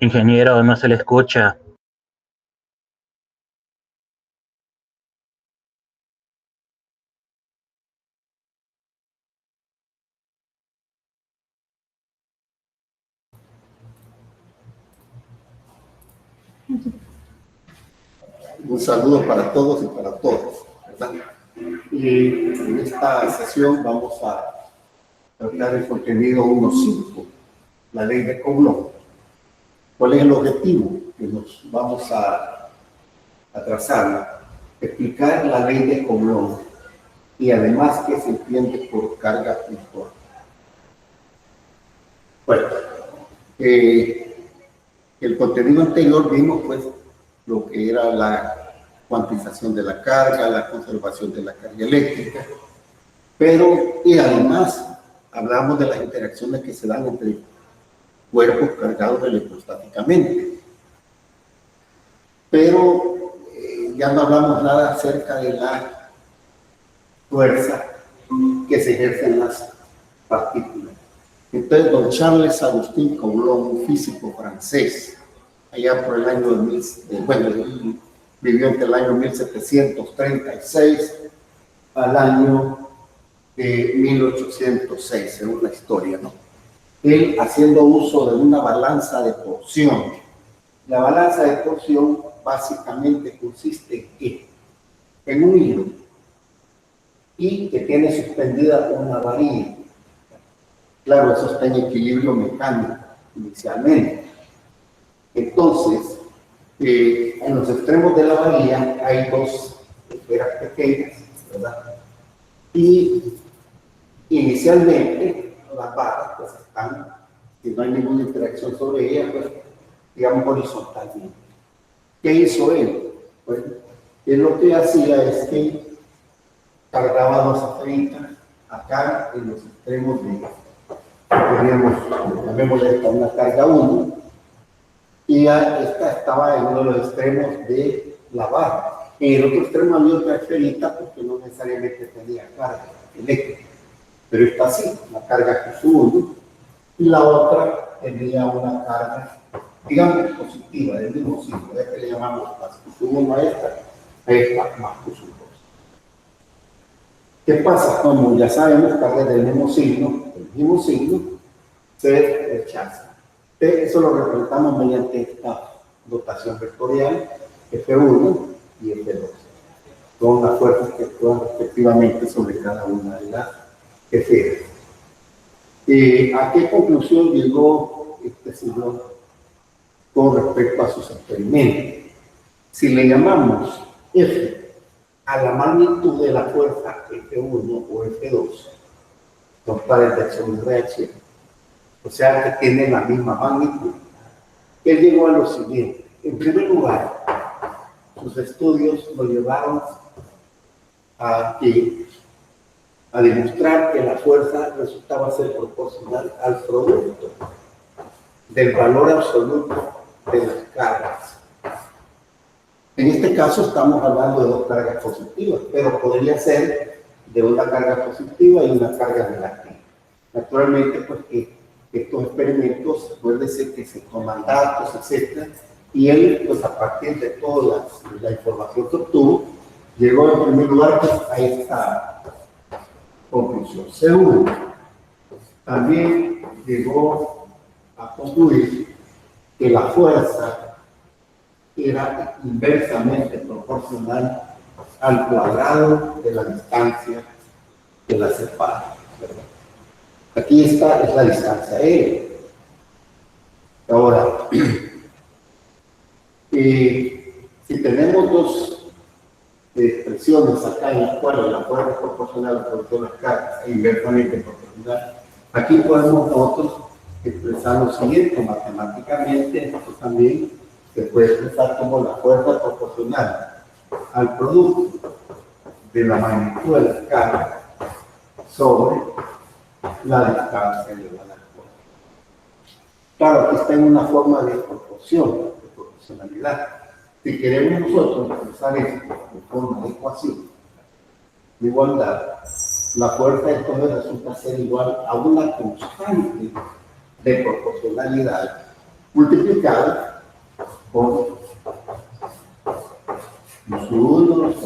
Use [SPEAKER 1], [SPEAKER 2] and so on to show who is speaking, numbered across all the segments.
[SPEAKER 1] Ingeniero, no se le escucha.
[SPEAKER 2] Un saludo para todos y para todas, ¿verdad? Y en esta sesión vamos a tratar el contenido 1.5, la ley de Coulomb. ¿Cuál es el objetivo que nos vamos a trazar? Explicar la ley de Coulomb y además qué se entiende por carga puntual. Bueno, el contenido anterior vimos pues lo que era la cuantización de la carga, la conservación de la carga eléctrica, pero y además hablamos de las interacciones que se dan entre cuerpos cargados electrostáticamente. Pero ya no hablamos nada acerca de la fuerza que se ejerce en las partículas. Entonces, don Charles Agustín Coulomb, un físico francés, allá por el año de vivió entre el año 1736 al año de 1806, según la historia, ¿no? Él haciendo uso de una balanza de torsión. La balanza de torsión básicamente consiste en ¿qué? En un hilo y que tiene suspendida una varilla. Claro, eso está en equilibrio mecánico inicialmente. Entonces, en los extremos de la varilla hay dos esferas pequeñas, ¿verdad? Y inicialmente las barras pues están, si no hay ninguna interacción sobre ellas, pues digamos horizontalmente. ¿Qué hizo él? Pues él lo que hacía es que cargaba dos esferitas acá en los extremos de llamémosle esta una carga 1, y esta estaba en uno de los extremos de la barra. En el otro extremo había otra esferita porque no necesariamente tenía carga eléctrica, pero esta sí, la carga Q1, y la otra tenía una carga, digamos, positiva, del mismo signo, es que le llamamos más Q1 a esta más Q2. ¿Qué pasa? Como ya sabemos, cargas del mismo signo se rechazan. Eso lo representamos mediante esta dotación vectorial, F1 y F2. Son las fuerzas que actúan respectivamente sobre cada una de las esferas. ¿A qué conclusión llegó este señor con respecto a sus experimentos? Si le llamamos F a la magnitud de la fuerza F1 o F2, son pares de acción y reacción, o sea que tienen la misma magnitud. Él llegó a lo siguiente. En primer lugar, sus estudios lo llevaron a demostrar que la fuerza resultaba ser proporcional al producto del valor absoluto de las cargas. En este caso estamos hablando de dos cargas positivas, pero podría ser de una carga positiva y una carga negativa. Naturalmente, pues estos experimentos, acuérdense que se toman datos, etc. Y él, pues a partir de toda la información que obtuvo, llegó en primer lugar pues, a esta conclusión. Segundo, también llegó a concluir que la fuerza era inversamente proporcional al cuadrado de la distancia que la separa, ¿verdad? Aquí esta es la distancia E. Ahora, si tenemos dos expresiones acá en las cuales la fuerza es proporcional a la producción de las cargas e inversamente proporcional, aquí podemos nosotros expresar lo siguiente matemáticamente. Esto también se puede expresar como la fuerza proporcional al producto de la magnitud de las cargas sobre la distancia elevada al cuerpo. Claro, aquí está en una forma de proporción, de proporcionalidad. Si queremos nosotros expresar esto en forma de ecuación de igualdad, la fuerza entonces resulta ser igual a una constante de proporcionalidad multiplicado por los 1, los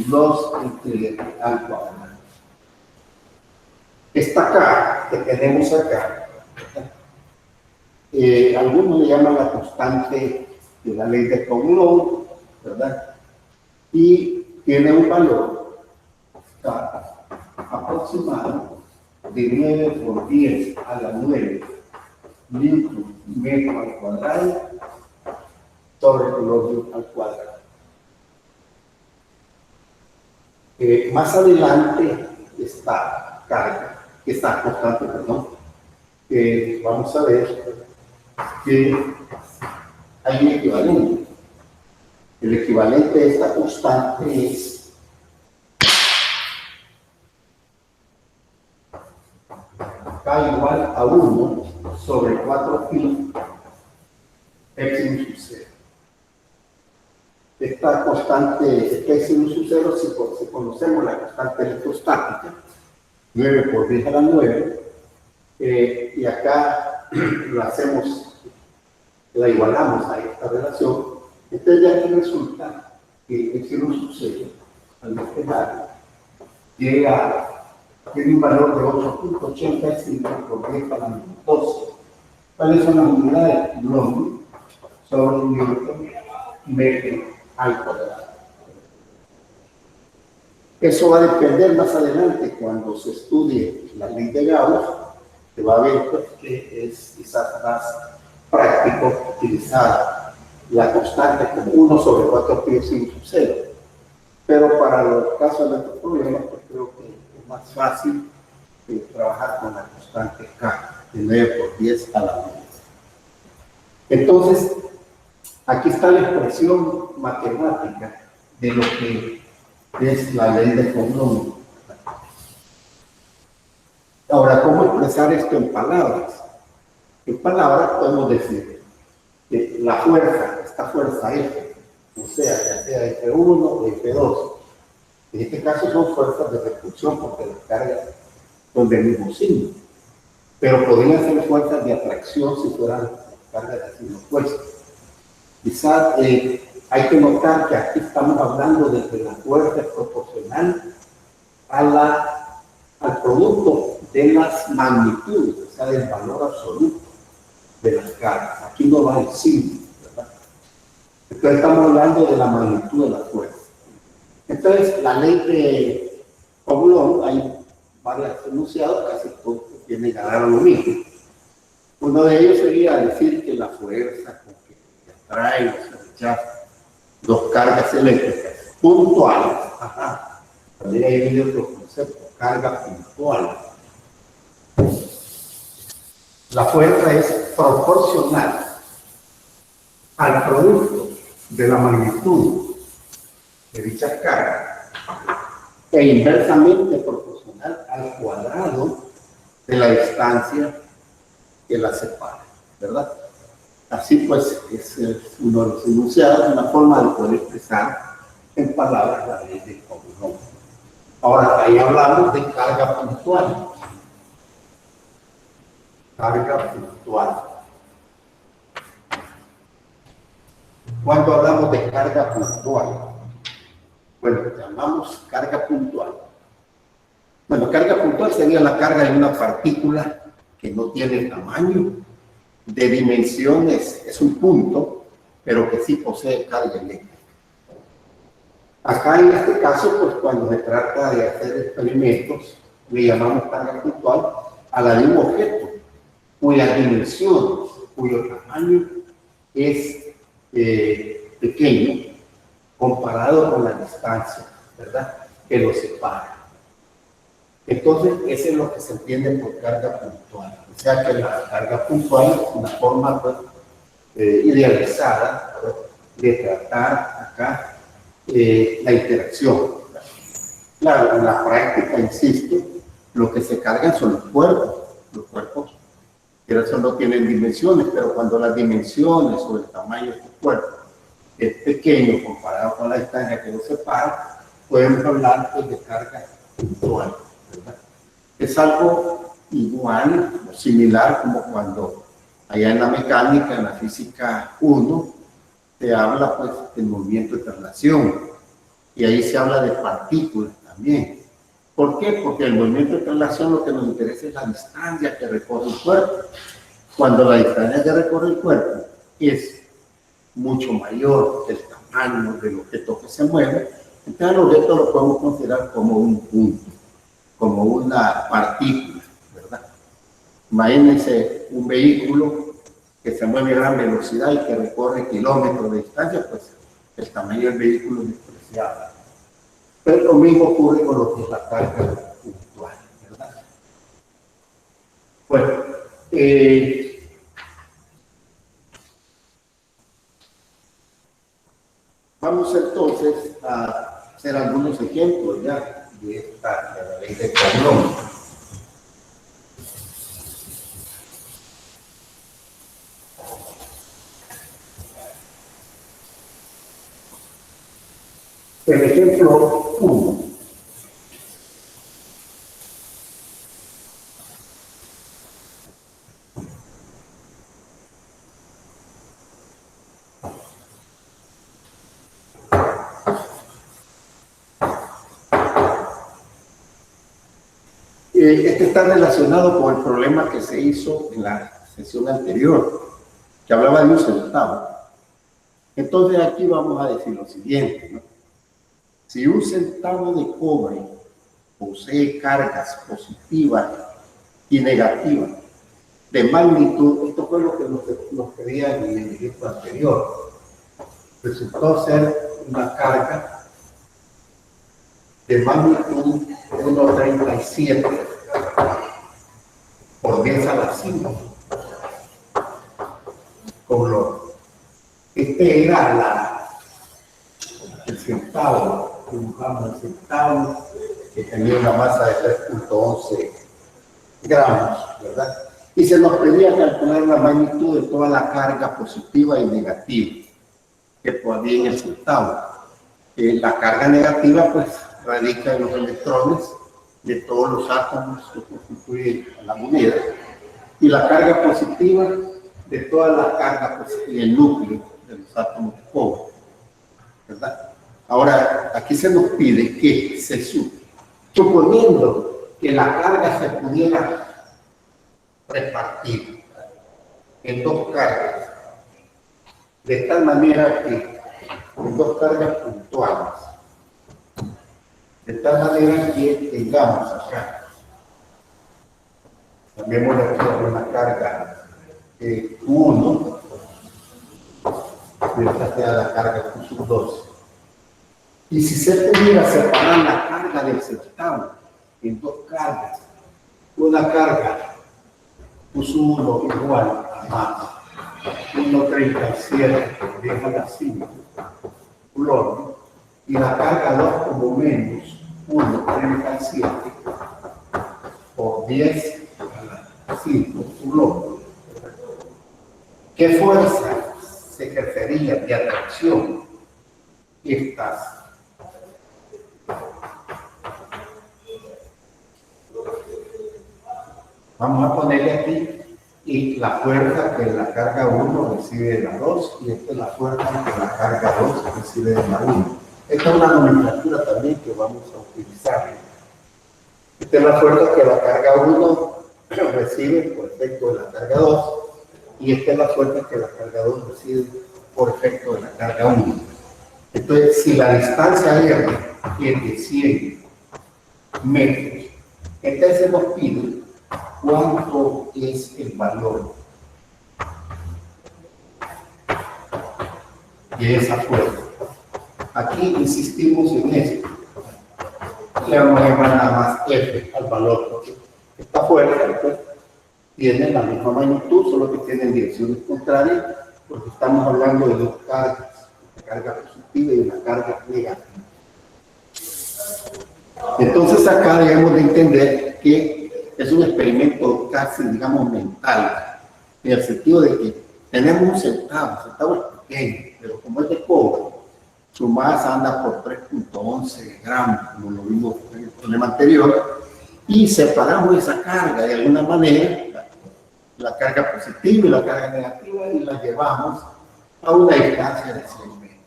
[SPEAKER 2] 2 entre al cuadrado. Esta K que tenemos acá, algunos le llaman la constante de la ley de Coulomb, ¿verdad? Y tiene un valor K aproximado de 9 por 10 a la 9 newton metro al cuadrado sobre kilómetro al cuadrado. Más adelante está carga, está constante, perdón. Vamos a ver que hay un equivalente. El equivalente de esta constante es K igual a 1 sobre 4 pi epsilon sub 0. Esta constante epsilon sub 0, si conocemos la constante electrostática, 9 por 10 a la 9, y acá la igualamos a esta relación, entonces ya aquí resulta que epsilon sub 0 al despejar tiene un valor de 8.85 por 10 a la menos 12. ¿Cuáles son las unidades? Coulomb sobre newton metro al cuadrado. Eso va a depender más adelante cuando se estudie la ley de Gauss, se va a ver pues, que es quizás más práctico utilizar la constante como 1 sobre 4 pi epsilon sub 0. Pero para los casos de estos problemas, pues creo que es más fácil trabajar con la constante K de 9 por 10 a la 9. Entonces, aquí está la expresión matemática de lo que es la ley de Coulomb. Ahora, ¿cómo expresar esto en palabras? En palabras podemos decir que la fuerza, esta fuerza F, o sea, ya sea F1 o F2, en este caso son fuerzas de repulsión porque las cargas son del mismo signo, pero podrían ser fuerzas de atracción si fueran cargas de signo opuesto. Quizás hay que notar que aquí estamos hablando de que la fuerza es proporcional al producto de las magnitudes, o sea, del valor absoluto de las cargas. Aquí no va el signo, ¿verdad? Entonces estamos hablando de la magnitud de la fuerza. Entonces, la ley de Coulomb, hay varios enunciados, casi todos tienen a dar lo mismo. Uno de ellos sería decir que la fuerza con que se atrae o se rechaza dos cargas eléctricas puntuales, también hay otro concepto, carga puntual. La fuerza es proporcional al producto de la magnitud de dicha carga e inversamente proporcional al cuadrado de la distancia que la separa, ¿verdad? Así pues, es uno de los enunciados, una forma de poder expresar en palabras la ley de Coulomb. Ahora, ahí hablamos de carga puntual. Carga puntual. Cuando hablamos de carga puntual, bueno, llamamos carga puntual. Bueno, carga puntual sería la carga de una partícula que no tiene tamaño, de dimensiones, es un punto, pero que sí posee carga eléctrica. Acá en este caso, pues cuando se trata de hacer experimentos, le llamamos carga puntual a la de un objeto cuyas dimensiones, cuyo tamaño es pequeño comparado con la distancia, ¿verdad?, que lo separa. Entonces, eso es lo que se entiende por carga puntual. O sea que la carga puntual es una forma pues, idealizada, ¿verdad?, de tratar acá la interacción. Claro, en la práctica, insisto, lo que se cargan son los cuerpos. Los cuerpos, que eso no tienen dimensiones, pero cuando las dimensiones o el tamaño de tu cuerpo es pequeño comparado con la distancia que lo separa, podemos hablar pues, de carga puntual, ¿verdad? Es algo igual o similar como cuando Allá en la mecánica, en la física 1, se habla pues del movimiento de traslación. Y ahí se habla de partículas también. ¿Por qué? Porque el movimiento de traslación lo que nos interesa es la distancia que recorre el cuerpo. Cuando la distancia que recorre el cuerpo es mucho mayor que el tamaño del objeto que se mueve, entonces el objeto lo podemos considerar como un punto, como una partícula, ¿verdad? Imagínense un vehículo que se mueve a gran velocidad y que recorre kilómetros de distancia, pues el tamaño del vehículo es despreciable. Pero lo mismo ocurre con lo que es la carga puntual, ¿verdad? Bueno, vamos entonces a hacer algunos ejemplos ya de la ley de Coulomb. El ejemplo 1. Este está relacionado con el problema que se hizo en la sesión anterior, que hablaba de un centavo. Entonces aquí vamos a decir lo siguiente, ¿no? Si un centavo de cobre posee cargas positivas y negativas de magnitud, esto fue lo que nos pedían en el ejemplo anterior, resultó ser una carga de magnitud 1,37 por 10 a la 5. Este era el centavo, dibujamos el centavo que tenía una masa de 3,11 gramos, ¿verdad? Y se nos pedía calcular la magnitud de toda la carga positiva y negativa que podía en el centavo. La carga negativa, pues, radica en los electrones de todos los átomos que constituyen la moneda, y la carga positiva de toda la carga positiva, el núcleo de los átomos de cobre, ¿verdad? Ahora, aquí se nos pide que se suponiendo que la carga se pudiera repartir en dos cargas, de tal manera que en dos cargas puntuales, de tal manera que tengamos acá, llamémosle una carga 1, y esta sea la carga Q2. Y si se pudiera separar la carga del centavo en dos cargas, una carga Q1 igual a más 1,37 por 10 a la 5 coulombs, y la carga 2 como menos 1,37 por 10 a la 5 coulombs. ¿Qué fuerza se ejercería de atracción estas? Vamos a ponerle aquí y la fuerza que la carga 1 recibe de la 2, y esta es la fuerza que la carga 2 recibe de la 1. Esta es una nomenclatura también que vamos a utilizar. Esta es la fuerza que la carga 1 recibe por efecto de la carga 2, y esta es la fuerza que la carga 2 recibe por efecto de la carga 1. Entonces, si la distancia R es de 100 metros, entonces se nos pide cuánto es el valor de esa fuerza. Aquí insistimos en esto. Le vamos a llamar nada más F al valor, porque esta fuerza pues, tiene la misma magnitud, solo que tienen direcciones contrarias, porque estamos hablando de dos cargas, una carga positiva y una carga negativa. Entonces acá debemos de entender que es un experimento casi, digamos, mental, en el sentido de que tenemos un centavo, el centavo es pequeño, pero como es de cobre, su masa anda por 3,11 gramos, como lo vimos en el problema anterior, y separamos esa carga de alguna manera, la carga positiva y la carga negativa y la llevamos a una distancia de 100 metros.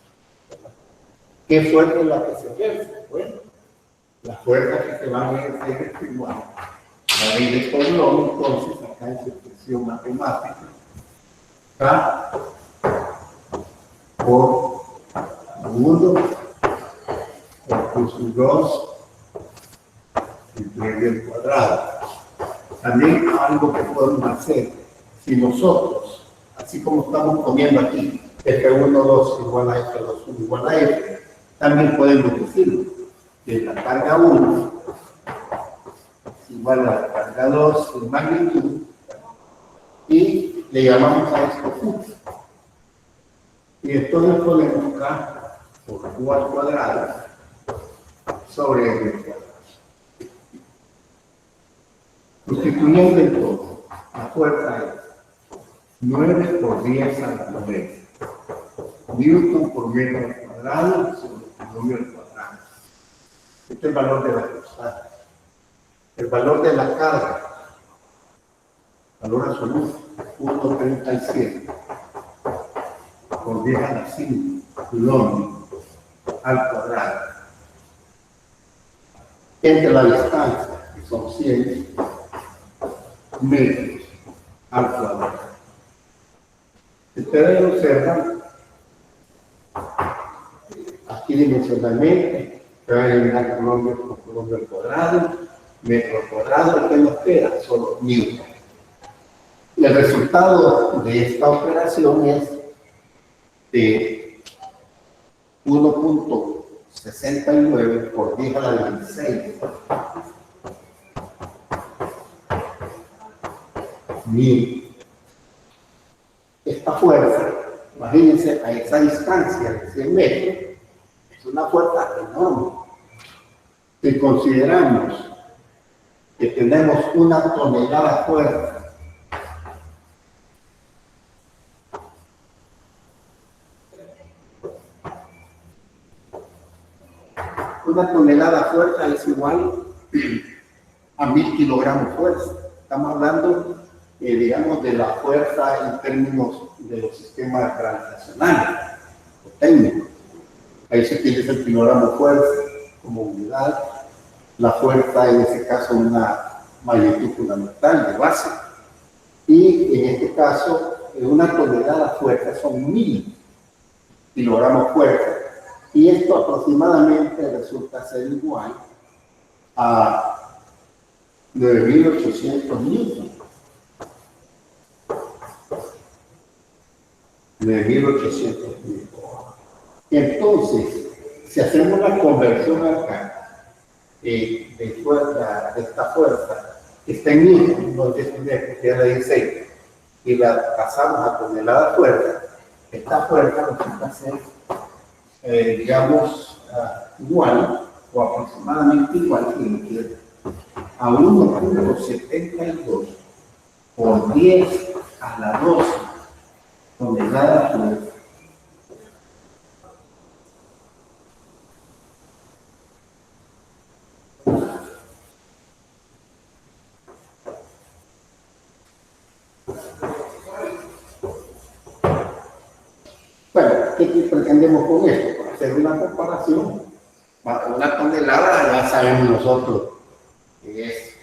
[SPEAKER 2] ¿Qué fuerza es la que se ejerce? Bueno, la fuerza que se va a ejercer es igual. La ley de Coulomb, entonces, acá en su expresión matemática, K por 1 por 2 entre el cuadrado. También algo que podemos hacer, si nosotros, así como estamos poniendo aquí, F1, 2 igual a F2, 1 igual a F, también podemos decir que la carga 1 es igual a la carga 2 en magnitud y le llamamos a esto fuerza. Y esto lo ponemos K por Q al cuadrado sobre el cuadrado. Sustituyendo entonces, la fuerza es 9 por 10 a la 9. Newton por metro al cuadrado sobre el volumen al cuadrado. Este es el valor de la constante. El valor de la carga, valor absoluto, 1,37 por 10 a la 5 coulomb al cuadrado. Entre la distancia, que son 100 metros al cuadrado. Ustedes observan aquí dimensionalmente, se va a eliminar coulomb por coulomb al cuadrado, metro al cuadrado, ¿qué nos queda? Solo newton. Y el resultado de esta operación es de 1,69 por 10 a la 16 newton. Esta fuerza, imagínense, a esa distancia de 100 metros, es una fuerza enorme. Si consideramos que tenemos una tonelada fuerza, una tonelada fuerza es igual a 1000 kilogramos fuerza. Estamos hablando, digamos, de la fuerza en términos de los sistemas gravitacionales o técnicos. Ahí se utiliza el kilogramo fuerza como unidad. La fuerza, en ese caso, una magnitud fundamental de base. Y en este caso, una tonelada fuerza son 1000 kilogramos fuerza. Y esto aproximadamente resulta ser igual a 9800 newton. 9800 newton. Entonces, si hacemos la conversión acá de fuerza, de esta fuerza, que está en newton, no es que la 16, y la pasamos a tonelada fuerza, esta fuerza resulta ser, digamos, igual o aproximadamente igual a 1,72 por 10 a la 12 toneladas fuerza. Bueno, ¿qué pretendemos con esto? Para hacer una comparación. Una tonelada ya sabemos nosotros que es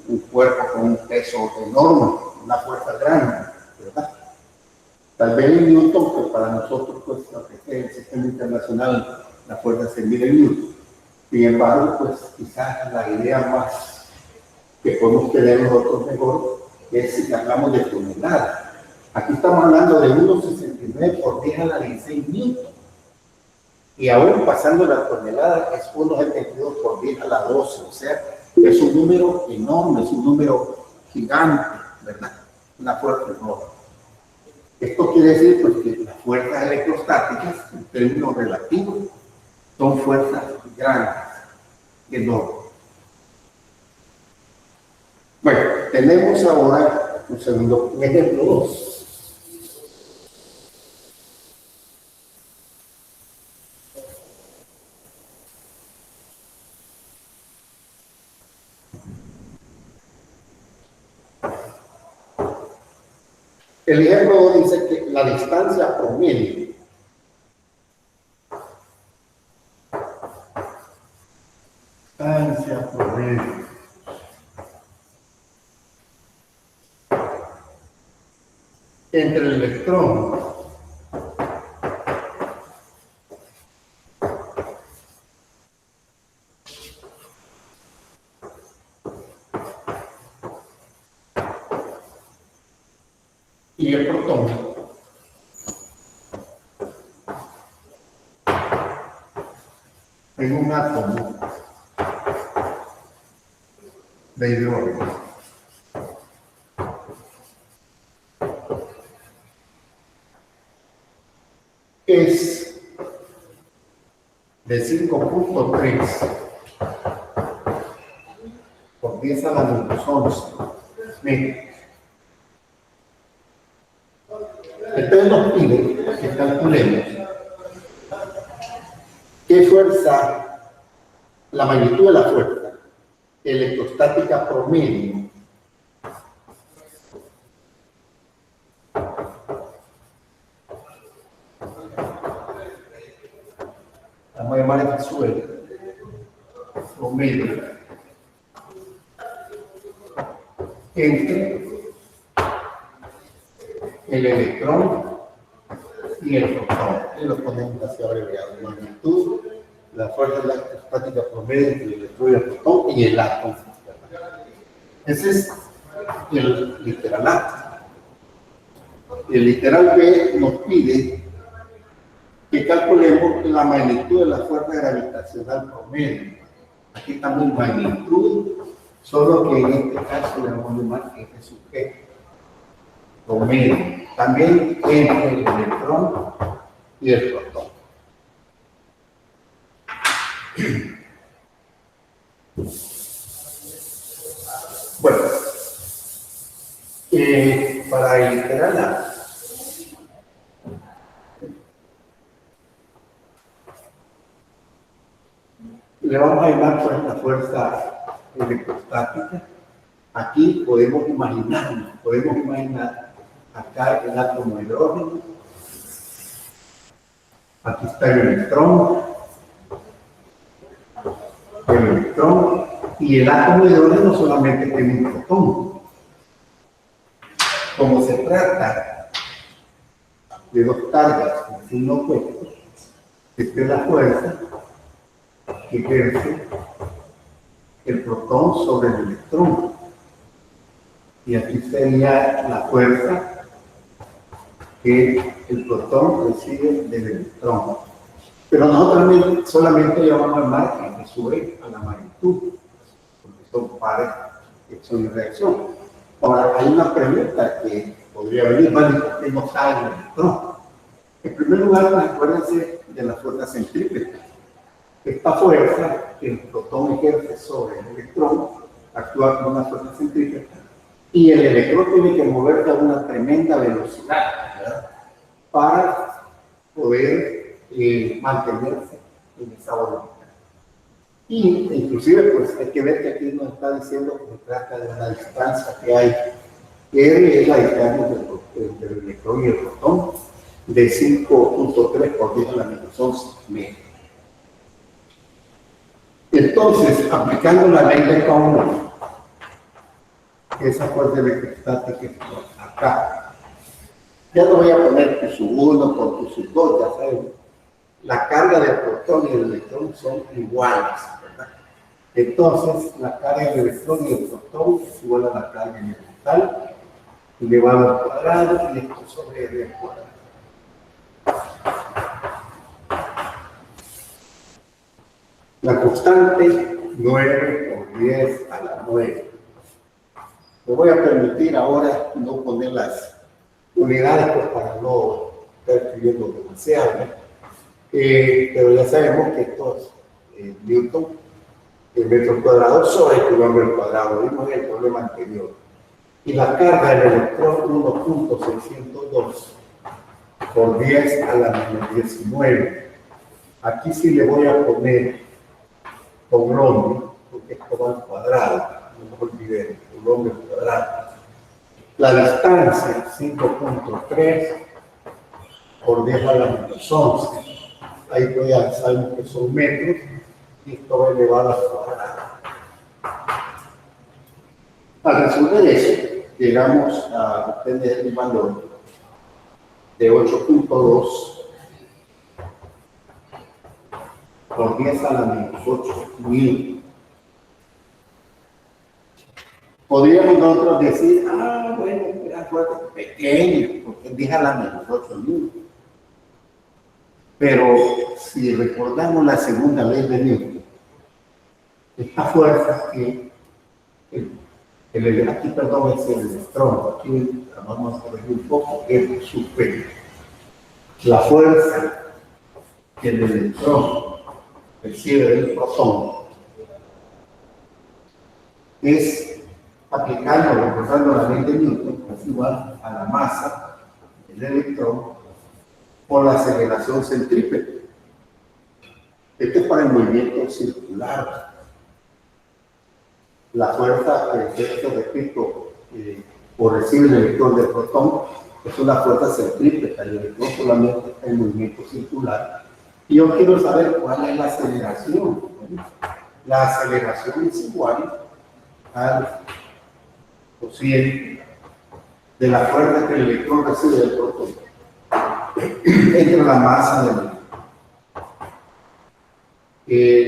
[SPEAKER 2] un cuerpo con un peso enorme, una fuerza grande, ¿verdad? Tal vez en Newton, que para nosotros, pues, en el sistema internacional, la fuerza se mide en Newton. Sin embargo, pues, quizás la idea más que podemos tener nosotros mejor es si hablamos de toneladas. Aquí estamos hablando de 1,69 por 10 a la 16 newton. Y aún pasando la tonelada es 1,72 por 10 a la 12. O sea, es un número enorme, es un número gigante, ¿verdad? Una fuerza enorme. Esto quiere decir, pues, que las fuerzas electrostáticas, en términos relativos, son fuerzas grandes, enormes. Bueno, tenemos ahora un segundo ejemplo 2. El ejemplo dice que la distancia promedio entre el electrón y el protón en un átomo de hidrógeno es de 5.3 por 10 a la menos 11 metros. Entonces nos pide que calculemos qué fuerza, la magnitud de la fuerza electrostática promedio vamos a llamar el suelo promedio entre el electrón y el protón. Y lo ponemos así abreviado. Magnitud, la fuerza electrostática promedio entre el electrón y el protón y el átomo. Ese es el literal A. El literal B nos pide que calculemos la magnitud de la fuerza gravitacional promedio. Aquí también magnitud, solo que en este caso le vamos a llamar F sub G. Promedio. También entre el electrón y el protón. Bueno, para integrar le vamos a llamar pues la fuerza electrostática. Aquí podemos imaginar acá el átomo de hidrógeno, aquí está el electrón y el átomo de hidrógeno solamente tiene un protón. Como se trata de dos cargas con signo opuesto, esta es la fuerza que ejerce el protón sobre el electrón. Y aquí sería la fuerza que el protón recibe del electrón. Pero nosotros solamente llamamos al margen que sube a la magnitud, porque son pares que son de reacción. Ahora, hay una pregunta que podría venir, ¿vale? ¿Por qué no sale el electrón? En primer lugar, acuérdense de la fuerza centrípeta. Esta fuerza que el protón ejerce sobre el electrón actúa como una fuerza centrípeta y el electrón tiene que moverse a una tremenda velocidad, ¿verdad?, para poder mantenerse en esa órbita. Y inclusive pues hay que ver que aquí nos está diciendo que se trata de una distancia que hay, que es la distancia entre el electrón y el protón de 5.3 por 10 a la menos 11 metros. Entonces, aplicando la ley de Coulomb, esa fuerza electrostática acá, ya no voy a poner Q sub 1 por Q sub 2, ya saben, la carga del protón y el electrón son iguales, ¿verdad? Entonces, la carga del electrón y el protón es igual a la carga elemental elevado al cuadrado y esto sobre R al cuadrado. La constante 9 por 10 a la 9. Me voy a permitir ahora no poner las unidades pues, para no estar escribiendo demasiado, ¿no? Pero ya sabemos que esto es Newton, el metro cuadrado sobre kilómetro al cuadrado. Vimos en el problema anterior. Y la carga del electrón 1.602 por 10 a la menos 19. Aquí sí le voy a poner Coulomb, porque esto va al cuadrado, no me olvidé, Coulomb al cuadrado. La distancia, 5.3 por 10 a la menos 11. Ahí pues ya sabemos que son metros y esto elevado a la cuadrada. Al resolver eso, llegamos a obtener un valor de 8.2 por 10 a la menos 8.000. Podríamos nosotros decir, bueno, era fuerte pequeño, porque 10 a la menos 8.000. Pero si recordamos la segunda ley de Newton, esta fuerza que aquí, perdón, es el electrón, aquí vamos a corregir un poco, es superior. La fuerza que el electrón recibe del protón es, aplicando, recordando la ley de Newton, es igual a la masa del electrón por la aceleración centrípeta. Esto es para el movimiento circular. La fuerza que ejerce, repito, por recibir el electrón del protón es una fuerza centrípeta. El electrón solamente está en movimiento circular. Y yo quiero saber cuál es la aceleración. La aceleración es igual al cociente de la fuerza que el electrón recibe del protón entre la masa del electrón.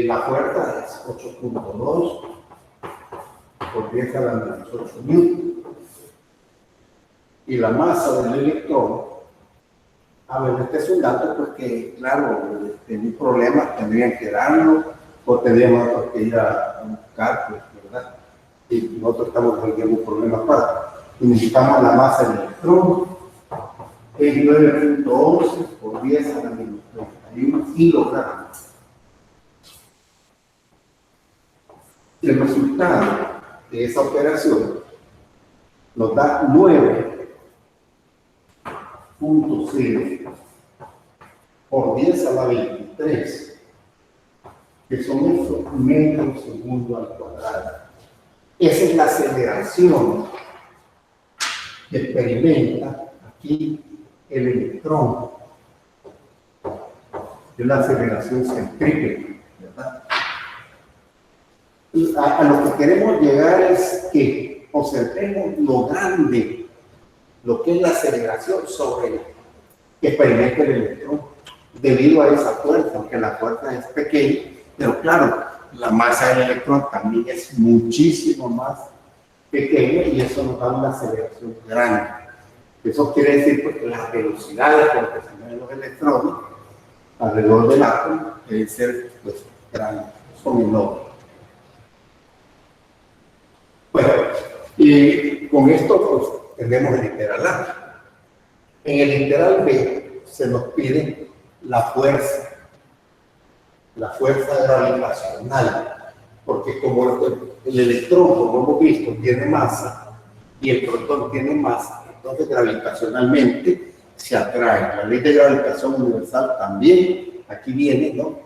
[SPEAKER 2] La fuerza es 8.2 por 10 a la menos 8 newton. Y la masa del electrón, este es un dato pues que, claro, en un problema tendrían que darlo o tendríamos que ir a buscar, pues, ¿verdad? Y nosotros estamos resolviendo un problema para. Y necesitamos la masa del electrón, es 9.11 por 10 a la menos 31 kilogramos. El resultado de esa operación nos da 9.0 por 10 a la 23, que son esos metros segundo al cuadrado. Esa es la aceleración que experimenta aquí el electrón, de la aceleración centrípeta, ¿verdad? A lo que queremos llegar es que observemos lo grande, lo que es la aceleración sobre el que experimenta el electrón, debido a esa fuerza, aunque la fuerza es pequeña, pero claro, la masa del electrón también es muchísimo más pequeña y eso nos da una aceleración grande. Eso quiere decir pues, que las velocidades con las que se mueven los electrones alrededor del átomo deben ser pues, grandes, son enormes. Bueno, y con esto pues, tenemos el integral A. En el integral B se nos pide la fuerza gravitacional, porque como el electrón, como hemos visto, tiene masa y el protón tiene masa, entonces gravitacionalmente se atrae. La ley de gravitación universal también, aquí viene, ¿no?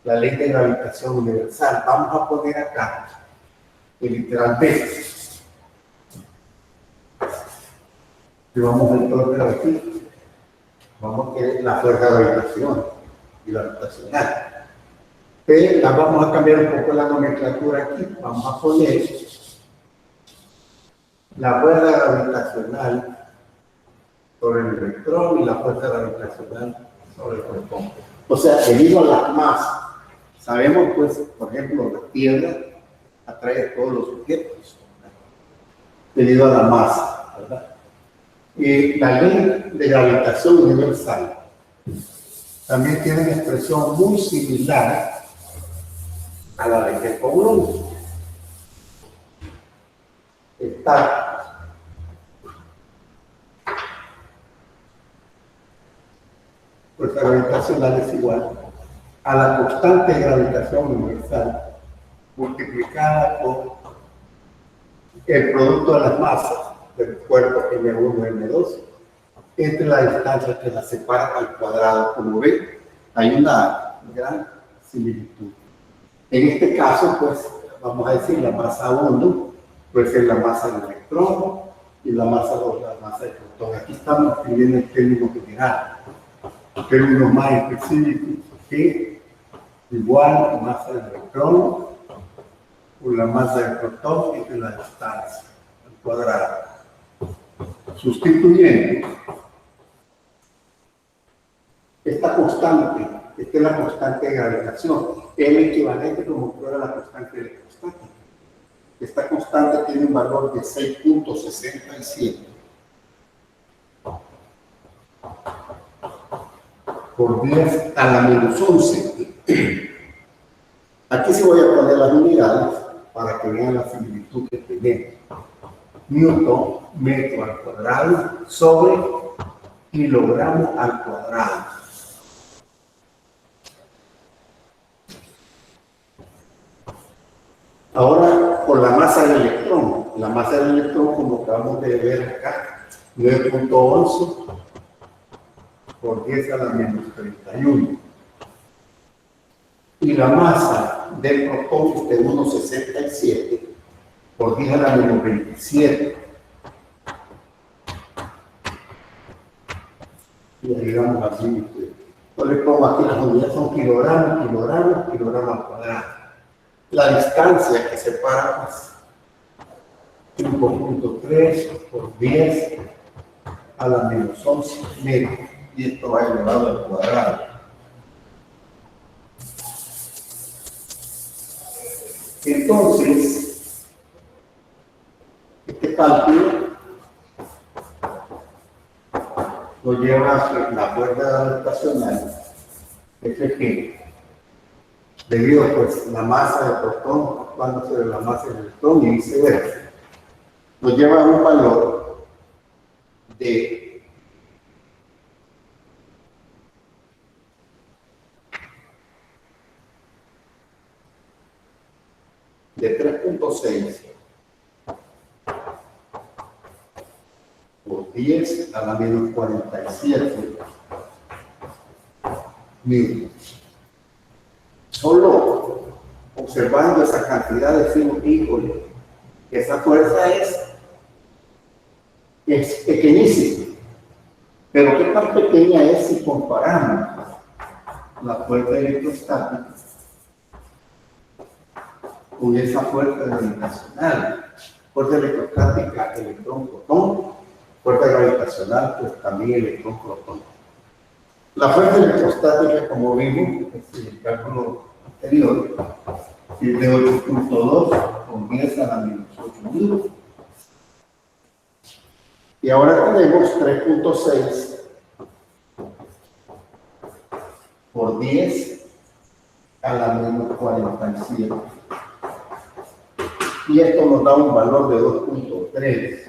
[SPEAKER 2] La ley de gravitación universal. Vamos a poner acá el integral B. Y vamos a entonces aquí. Vamos a querer la fuerza gravitacional. Pero vamos a cambiar un poco la nomenclatura aquí. Vamos a poner la fuerza gravitacional sobre el electrón y la fuerza gravitacional sobre el protón. O sea, debido a las masas, sabemos, pues, por ejemplo, la Tierra atrae a todos los objetos, ¿verdad? Debido a la masa, ¿verdad? Y la ley de gravitación universal también tiene una expresión muy similar a la ley de Coulomb. Está fuerza gravitacional es igual a la constante de gravitación universal multiplicada por el producto de las masas del cuerpo M1 y M2 entre la distancia que las separa al cuadrado. Como ven, hay una gran similitud. En este caso, pues, vamos a decir la masa 1, pues es la masa del electrón, y la masa 2, la masa de protón. Aquí estamos escribiendo el término general. El término más específico que igual masa del electrón o la masa del protón entre la distancia al cuadrado. Sustituyendo esta constante, esta es la constante de gravitación, es el equivalente como fuera la constante electrostática. Esta constante tiene un valor de 6.67 por 10 a la menos 11. Aquí sí voy a poner las unidades para que vean la similitud que tenemos. Newton, metro al cuadrado, sobre kilogramo al cuadrado. Ahora, por la masa del electrón. La masa del electrón, como acabamos de ver acá, 9.11 por 10 a la menos 31. Y la masa del protón de 1.67 por 10 a la menos 27. Y ahí vamos así. Yo le pongo aquí las unidades, son kilogramos, kilogramos, kilogramos al cuadrado. La distancia que separa, pues, 5.3 por 10 a la menos 11 metros. Y esto va elevado al cuadrado. Entonces, este cálculo lo lleva a que la fuerza gravitacional es que, debido pues la masa del protón actuando sobre la masa del electrón y viceversa, nos lleva a un valor de 3.6 por 10 a la menos 47 newtons. Solo observando esa cantidad decimos, híjole, esa fuerza es pequeñísima. Pero ¿qué tan pequeña es si comparamos la fuerza electrostática con esa fuerza gravitacional? Fuerza electrostática, electrón-protón, fuerza gravitacional, pues también electrón-protón. La fuerza electrostática, como vimos en el cálculo anterior, es de 8.2 con 10 a la menos 8 newtons. Y ahora tenemos 3.6 por 10 a la menos 47. Y esto nos da un valor de 2.3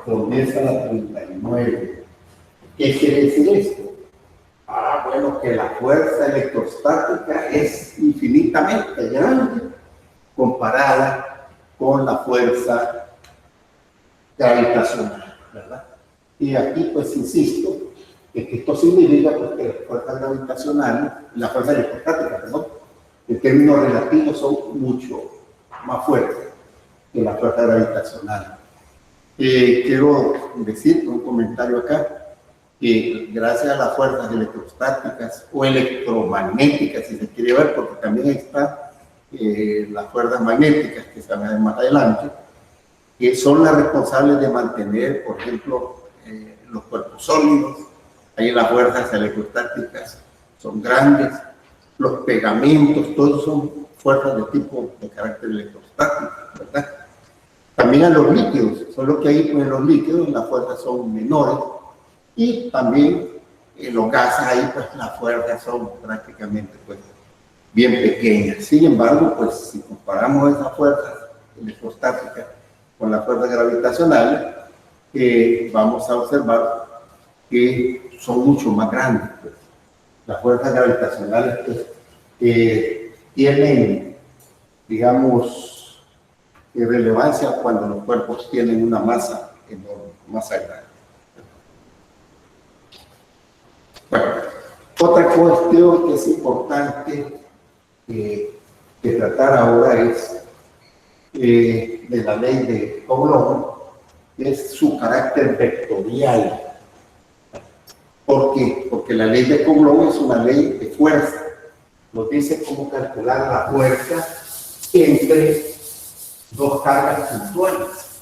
[SPEAKER 2] por 10 a la 39. ¿Qué quiere decir esto? Bueno, que la fuerza electrostática es infinitamente grande comparada con la fuerza gravitacional, ¿verdad? Y aquí, pues, insisto, que esto significa pues, que las fuerzas gravitacionales, la fuerza electrostática, perdón, en términos relativos son mucho más fuertes que la fuerza gravitacional. Quiero decir un comentario acá, que gracias a las fuerzas electrostáticas o electromagnéticas, si se quiere ver, porque también están las fuerzas magnéticas que se van a ver más adelante, que son las responsables de mantener, por ejemplo, los cuerpos sólidos. Ahí las fuerzas electrostáticas son grandes, los pegamentos, todos son fuerzas de tipo de carácter electrostático, ¿verdad? También a los líquidos, solo que ahí pues, en los líquidos las fuerzas son menores, y también en los gases ahí pues las fuerzas son prácticamente pues bien pequeñas. Sin embargo, pues si comparamos esas fuerzas electrostáticas con las fuerzas gravitacionales, vamos a observar que son mucho más grandes. Pues. Las fuerzas gravitacionales pues, tienen, digamos, relevancia cuando los cuerpos tienen una masa enorme, masa grande. Bueno, otra cuestión que es importante que tratar ahora es de la ley de Coulomb es su carácter vectorial. ¿Por qué? Porque la ley de Coulomb es una ley de fuerza. Nos dice cómo calcular la fuerza entre dos cargas puntuales.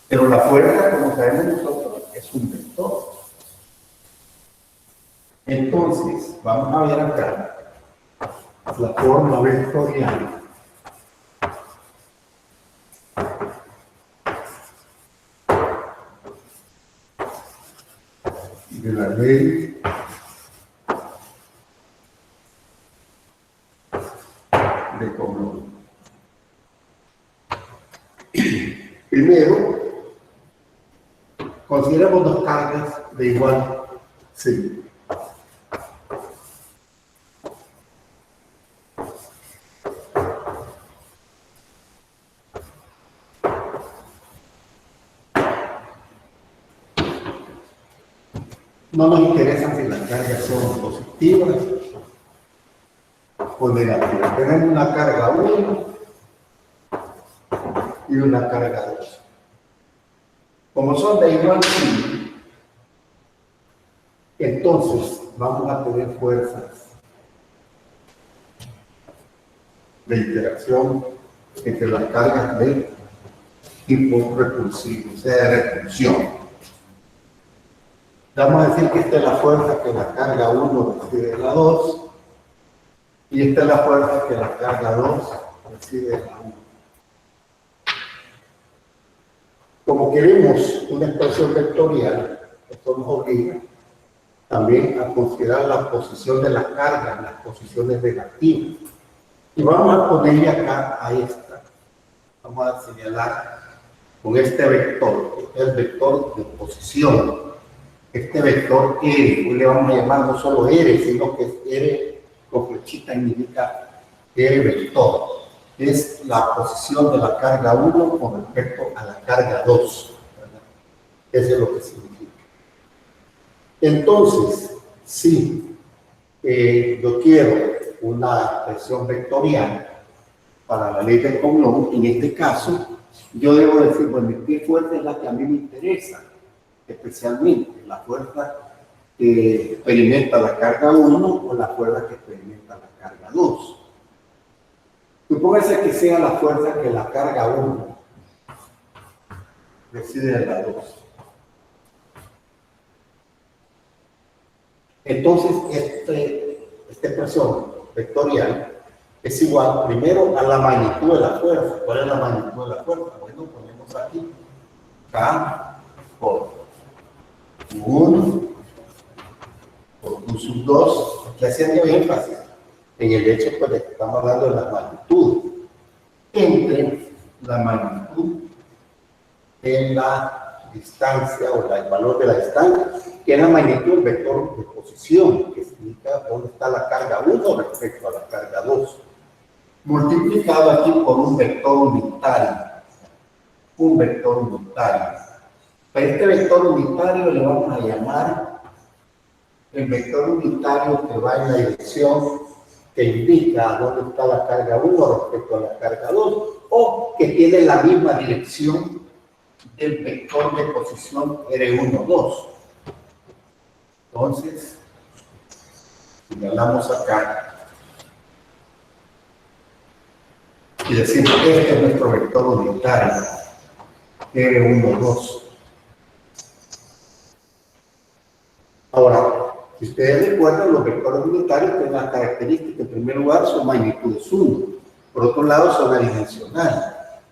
[SPEAKER 2] Pero la fuerza, como sabemos nosotros, es un vector. Entonces, vamos a ver acá la forma vectorial de la ley de Coulomb. Primero, consideramos dos cargas de igual signo. No nos interesa si las cargas son positivas o negativas. Tenemos una carga 1 y una carga 2. Como son de igual signo, entonces vamos a tener fuerzas de interacción entre las cargas de tipo repulsivo, o sea, de repulsión. Vamos a decir que esta es la fuerza que la carga 1 recibe de la 2 y esta es la fuerza que la carga 2 recibe de la 1. Como queremos una expresión vectorial, esto nos obliga también a considerar la posición de la carga en las posiciones negativas. Y vamos a ponerle acá a esta. Vamos a señalar con este vector, este es el vector de posición. Este vector R, hoy le vamos a llamar no solo R, sino que es R con flechita indica R vector. Es la posición de la carga 1 con respecto a la carga 2. ¿Verdad? Eso es lo que significa. Entonces, si yo quiero una expresión vectorial para la ley de Coulomb, en este caso, yo debo decir, bueno, ¿qué fuerza es la que a mí me interesa? Especialmente la fuerza que experimenta la carga 1 o la fuerza que experimenta la carga 2. Supóngase que sea la fuerza que la carga 1 recibe de la 2. Entonces, esta expresión vectorial es igual primero a la magnitud de la fuerza. ¿Cuál es la magnitud de la fuerza? Bueno, ponemos aquí K por 1 por Q sub 2, aquí haciendo énfasis en el hecho pues, de que estamos hablando de la magnitud entre la magnitud en la distancia o el valor de la distancia, que es la magnitud del vector de posición, que significa dónde está la carga 1 respecto a la carga 2, multiplicado aquí por un vector unitario. Un vector unitario. A este vector unitario le vamos a llamar el vector unitario que va en la dirección que indica dónde está la carga 1 respecto a la carga 2, o que tiene la misma dirección del vector de posición R1, 2. Entonces, señalamos acá y decimos que este es nuestro vector unitario R1, 2. Ahora, si ustedes recuerdan, los vectores unitarios tienen las características. En primer lugar, su magnitud es 1. Por otro lado, son adimensionales.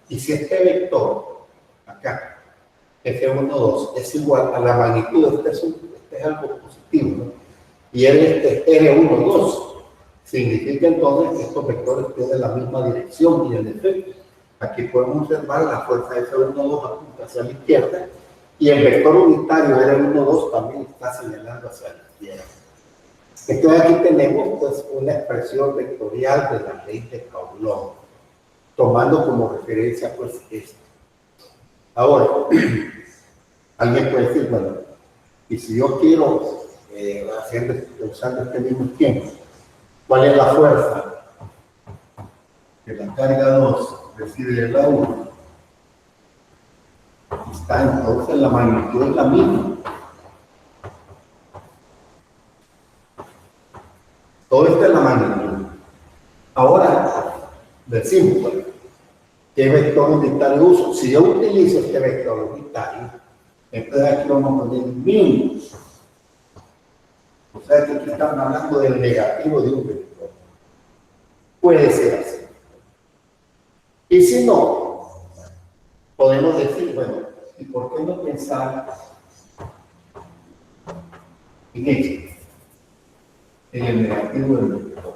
[SPEAKER 2] Y si este vector, acá, F1, 2, es igual a la magnitud, este es algo positivo, ¿no? Y este R1, 2, significa entonces que estos vectores tienen la misma dirección y el efecto. Aquí podemos observar la fuerza F1, 2 apunta hacia la izquierda y el vector unitario R1, 2 también está señalando hacia la izquierda. Entonces aquí tenemos pues, una expresión vectorial de la ley de Coulomb, tomando como referencia pues esto. Ahora, alguien puede decir, bueno, y si yo quiero, usando este mismo esquema, ¿cuál es la fuerza de la carga 2 recibe la 1. Está entonces la magnitud es la misma. Todo esto es la magnitud. Ahora decimos, bueno, ¿qué vector unitario uso? Si yo utilizo este vector unitario, entonces aquí vamos a poner menos. O sea que aquí estamos hablando del negativo de un vector. Puede ser así. Y si no, podemos decir, bueno, ¿y por qué no pensar en esto? En el negativo del vector.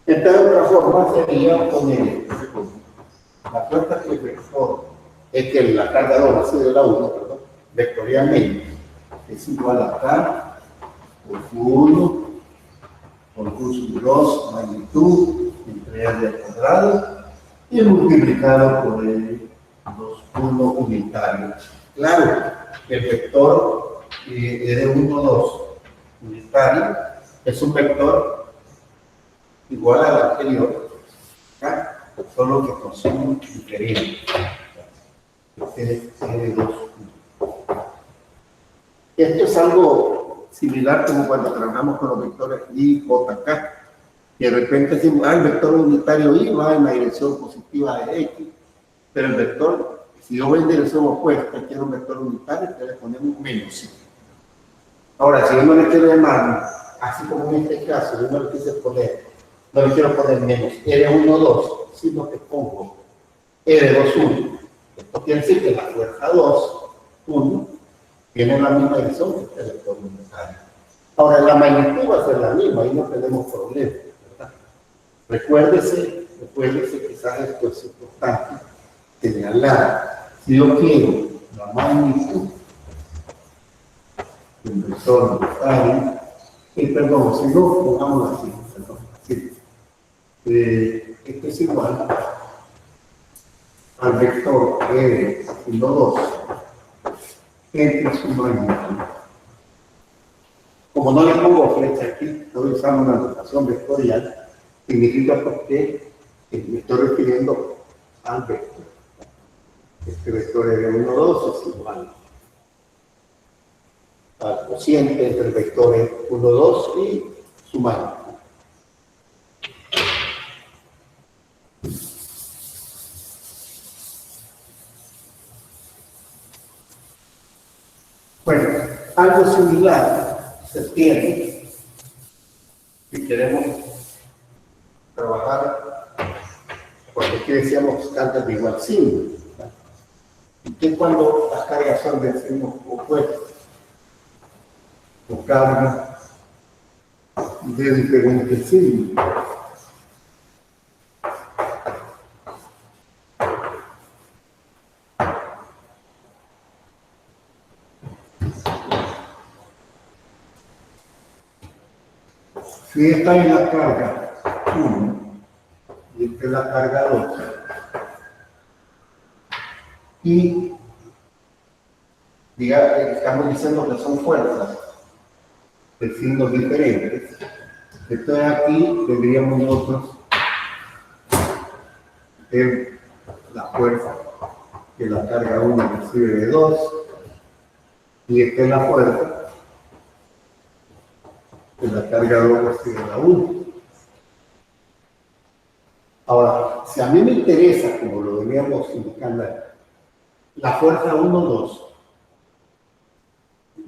[SPEAKER 2] Entonces, otra forma sería poner la fuerza que el vector es que la carga 2 ha sido la 1, perdón, vectorialmente es igual a K por Q1 por Q2 magnitud entre R al cuadrado y multiplicado por el 2,1 unitario. Claro, el vector de 1, 2 unitario es un vector igual al anterior, ¿ya? Solo que con signos diferentes. Este es R2. Esto es algo similar como cuando trabajamos con los vectores Y, J, K. Y de repente decimos, el vector unitario Y va en la dirección positiva de X, pero el vector, si yo voy en dirección opuesta, quiero un vector unitario, le ponemos menos Y. Ahora, si yo no le quiero llamar, así como en este caso, yo no le quise poner, no le quiero poner menos R1, 2, sino que pongo R2, 1. Esto quiere decir que la fuerza 2, 1, tiene la misma dirección que este vector unitario. Ahora, la magnitud va a ser la misma, ahí no tenemos problema, ¿verdad? Recuérdese, quizás esto es importante, señalar, si yo quiero la magnitud del vector unitario, perdón, si no, pongamos así, perdón, así. Esto es igual al vector R1, 2 entre su magnitud. Como no le pongo flecha aquí, estoy usando una notación vectorial, significa que me estoy refiriendo al vector. Este vector R1, 2 es igual al cociente entre el vector 1, 2 y su magnitud. Bueno, algo similar se tiene si queremos trabajar cuando aquí decíamos cargas de igual signo. ¿Y qué cuando las cargas son de signos opuestos? O cargas de diferentes signos. Si esta es la carga 1 y esta es la carga 2, y estamos diciendo que son fuerzas de signos diferentes, entonces aquí tendríamos nosotros la fuerza que la carga 1 recibe de 2 y esta es la fuerza que la carga 2 recibe de la 1. Ahora, si a mí me interesa, como lo veníamos indicando, la fuerza 1, 2,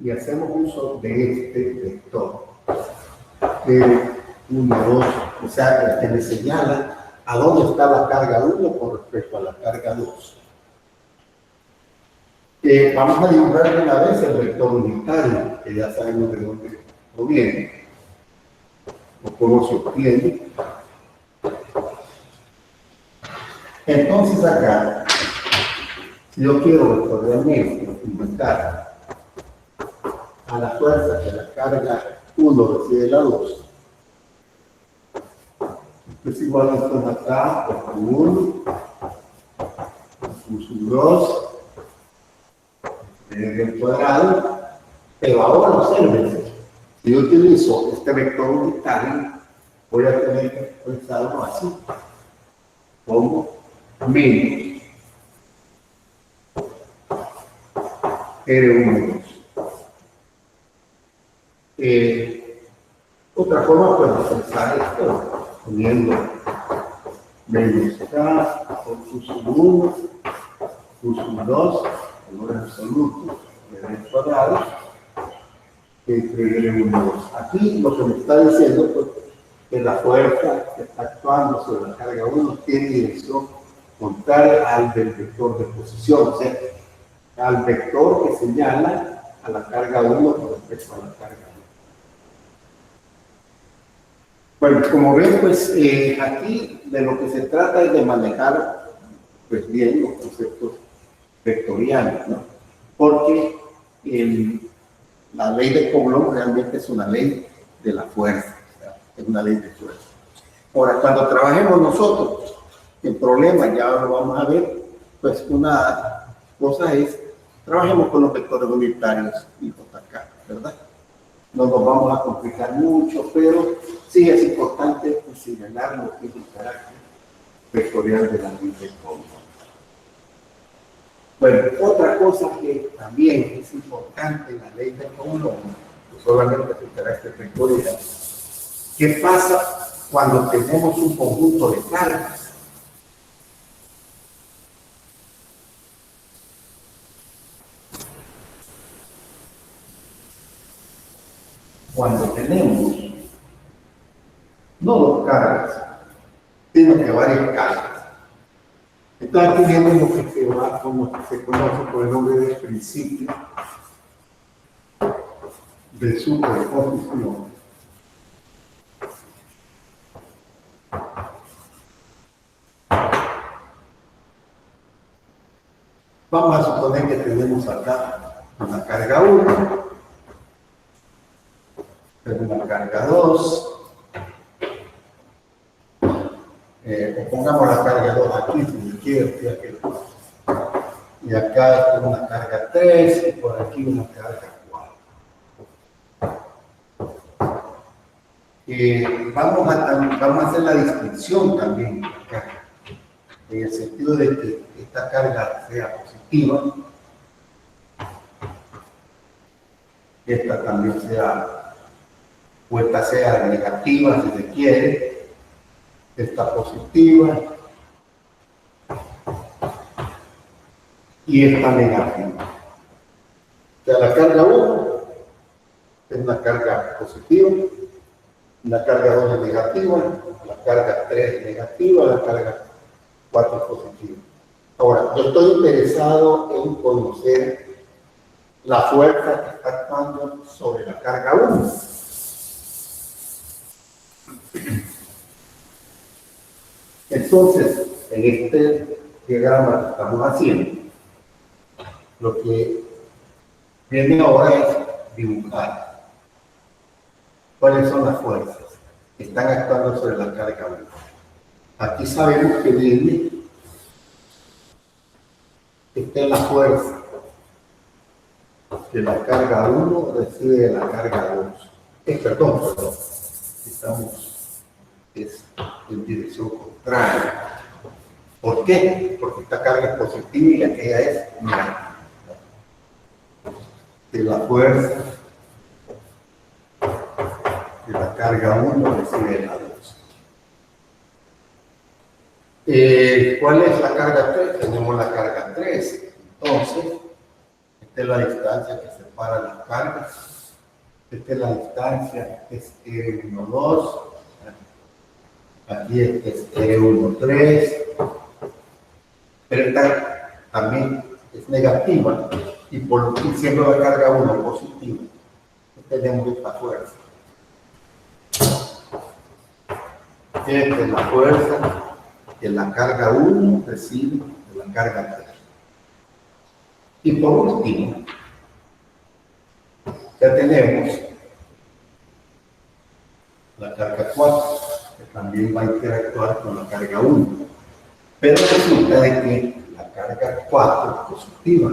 [SPEAKER 2] y hacemos uso de este vector, de 1, 2, o sea, que me señala a dónde está la carga 1 con respecto a la carga 2. Vamos a dibujar de una vez el vector unitario, que ya sabemos de dónde proviene, o cómo se obtiene. Entonces acá, si yo quiero vectorialmente inventar a la fuerza que la carga 1 recibe la 2, esto es igual a esto de acá, por 1, por 2, del cuadrado, pero ahora observen, si yo utilizo este vector unitario, voy a tener que expresarlo así, como menos R1, 2. Otra forma puede expresar esto poniendo menos K por sus 1, sus 2, valor absoluto, R cuadrado, entre R1, 2. Aquí lo que me está diciendo pues, que la fuerza que está actuando sobre la carga 1 tiene dirección contraria al del vector de posición, o sea, al vector que señala a la carga 1 con respecto a la carga 1. Bueno, como ven, pues aquí de lo que se trata es de manejar pues bien los conceptos vectoriales, ¿no? Porque la ley de Coulomb realmente es una ley de la fuerza, ¿verdad? Es una ley de fuerza. Ahora, cuando trabajemos nosotros, el problema, ya lo vamos a ver, pues una cosa es, trabajemos con los vectores unitarios y JK, ¿verdad? No nos vamos a complicar mucho, pero sí es importante señalar lo que es el carácter vectorial de la ley de Coulomb. Bueno, otra cosa que también es importante en la ley de Coulomb, no solamente es el carácter vectorial, ¿qué pasa cuando tenemos un conjunto de cargas? Cuando tenemos no dos cargas, sino que varias cargas. Entonces aquí vemos lo que se conoce por el nombre del principio de superposición. Vamos a suponer que tenemos acá una carga 1, una carga 2, o pongamos la carga 2 aquí, si me quiere, y acá tengo una carga 3 y por aquí una carga 4. Vamos a hacer la distinción también acá, en el sentido de que esta carga sea positiva, esta también sea, o esta sea negativa si se quiere, esta positiva y esta negativa. O sea, la carga 1 es una carga positiva, la carga 2 es negativa, la carga 3 es negativa, la carga 4 es positiva. Ahora, yo estoy interesado en conocer la fuerza que está actuando sobre la carga 1. Entonces, en este diagrama que estamos haciendo, lo que viene ahora es dibujar cuáles son las fuerzas que están actuando sobre la carga 1. Aquí sabemos que viene esta es la fuerza que la carga 1 recibe de la carga 2. Perdón, estamos en dirección contraria. ¿Por qué? Porque esta carga es positiva y aquella es negativa. De la fuerza que la carga 1 recibe de la 2. ¿Cuál es la carga 3? Tenemos la carga 3. Entonces, esta es la distancia que separa las cargas. Esta es la distancia, es R1, 2. Aquí es R1, 3. Pero esta también es negativa. Y siempre la carga 1 positiva. Tenemos esta fuerza. Esta es la fuerza que la carga 1 recibe de la carga 3. Y por último, ya tenemos la carga 4, que también va a interactuar con la carga 1. Pero resulta de que la carga 4 es positiva,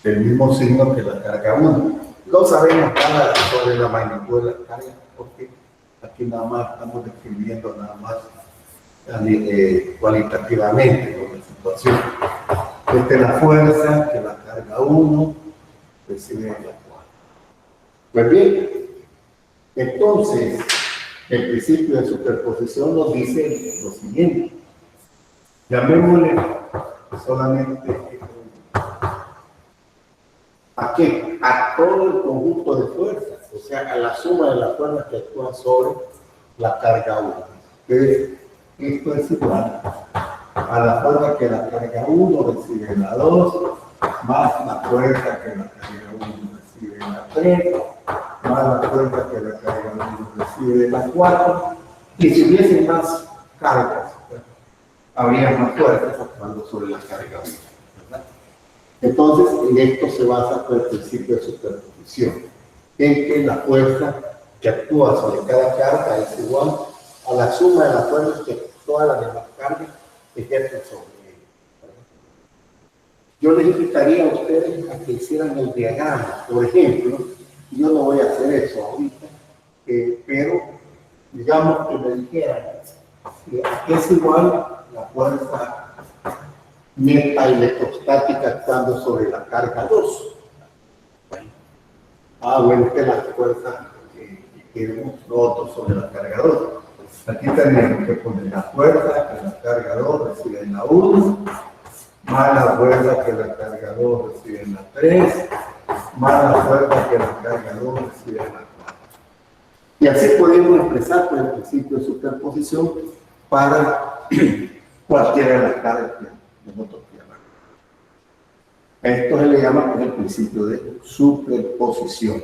[SPEAKER 2] del mismo signo que la carga 1. No sabemos nada sobre la magnitud de la carga, porque Aquí nada más estamos describiendo nada más cualitativamente ¿no? La situación. Esta es la fuerza que la carga 1 recibe en la 4. Pues bien, entonces el principio de superposición nos dice lo siguiente. Llamémosle solamente ¿a qué? A todo el conjunto de fuerzas, o sea, a la suma de las fuerzas que actúan sobre la carga 1. Entonces, esto es igual a la fuerza que la carga 1 recibe en la 2, más la fuerza que la carga 1 recibe en la 3, más la fuerza que la carga 1 recibe en la 4. Y si hubiesen más cargas, habría más fuerzas actuando sobre la carga 1. ¿Verdad? Entonces, en esto se basa el principio de superposición, en que la fuerza que actúa sobre cada carga es igual a la suma de las fuerzas que todas las demás cargas ejercen sobre ella. Yo les invitaría a ustedes a que hicieran el diagrama. Por ejemplo, yo no voy a hacer eso ahorita, pero digamos que me dijeran que es igual la fuerza neta electrostática actuando sobre la carga 2. Bueno, esta es la fuerza que queremos nosotros sobre la carga 2. Aquí tenemos que poner la fuerza que la carga 2 recibe en la 1, más la fuerza que la carga 2 recibe en la 3, más la fuerza que la carga 2 recibe en la 4. Y así podemos expresar por el principio de superposición para cualquiera de las cargas que nosotros queramos. Esto se le llama el principio de superposición.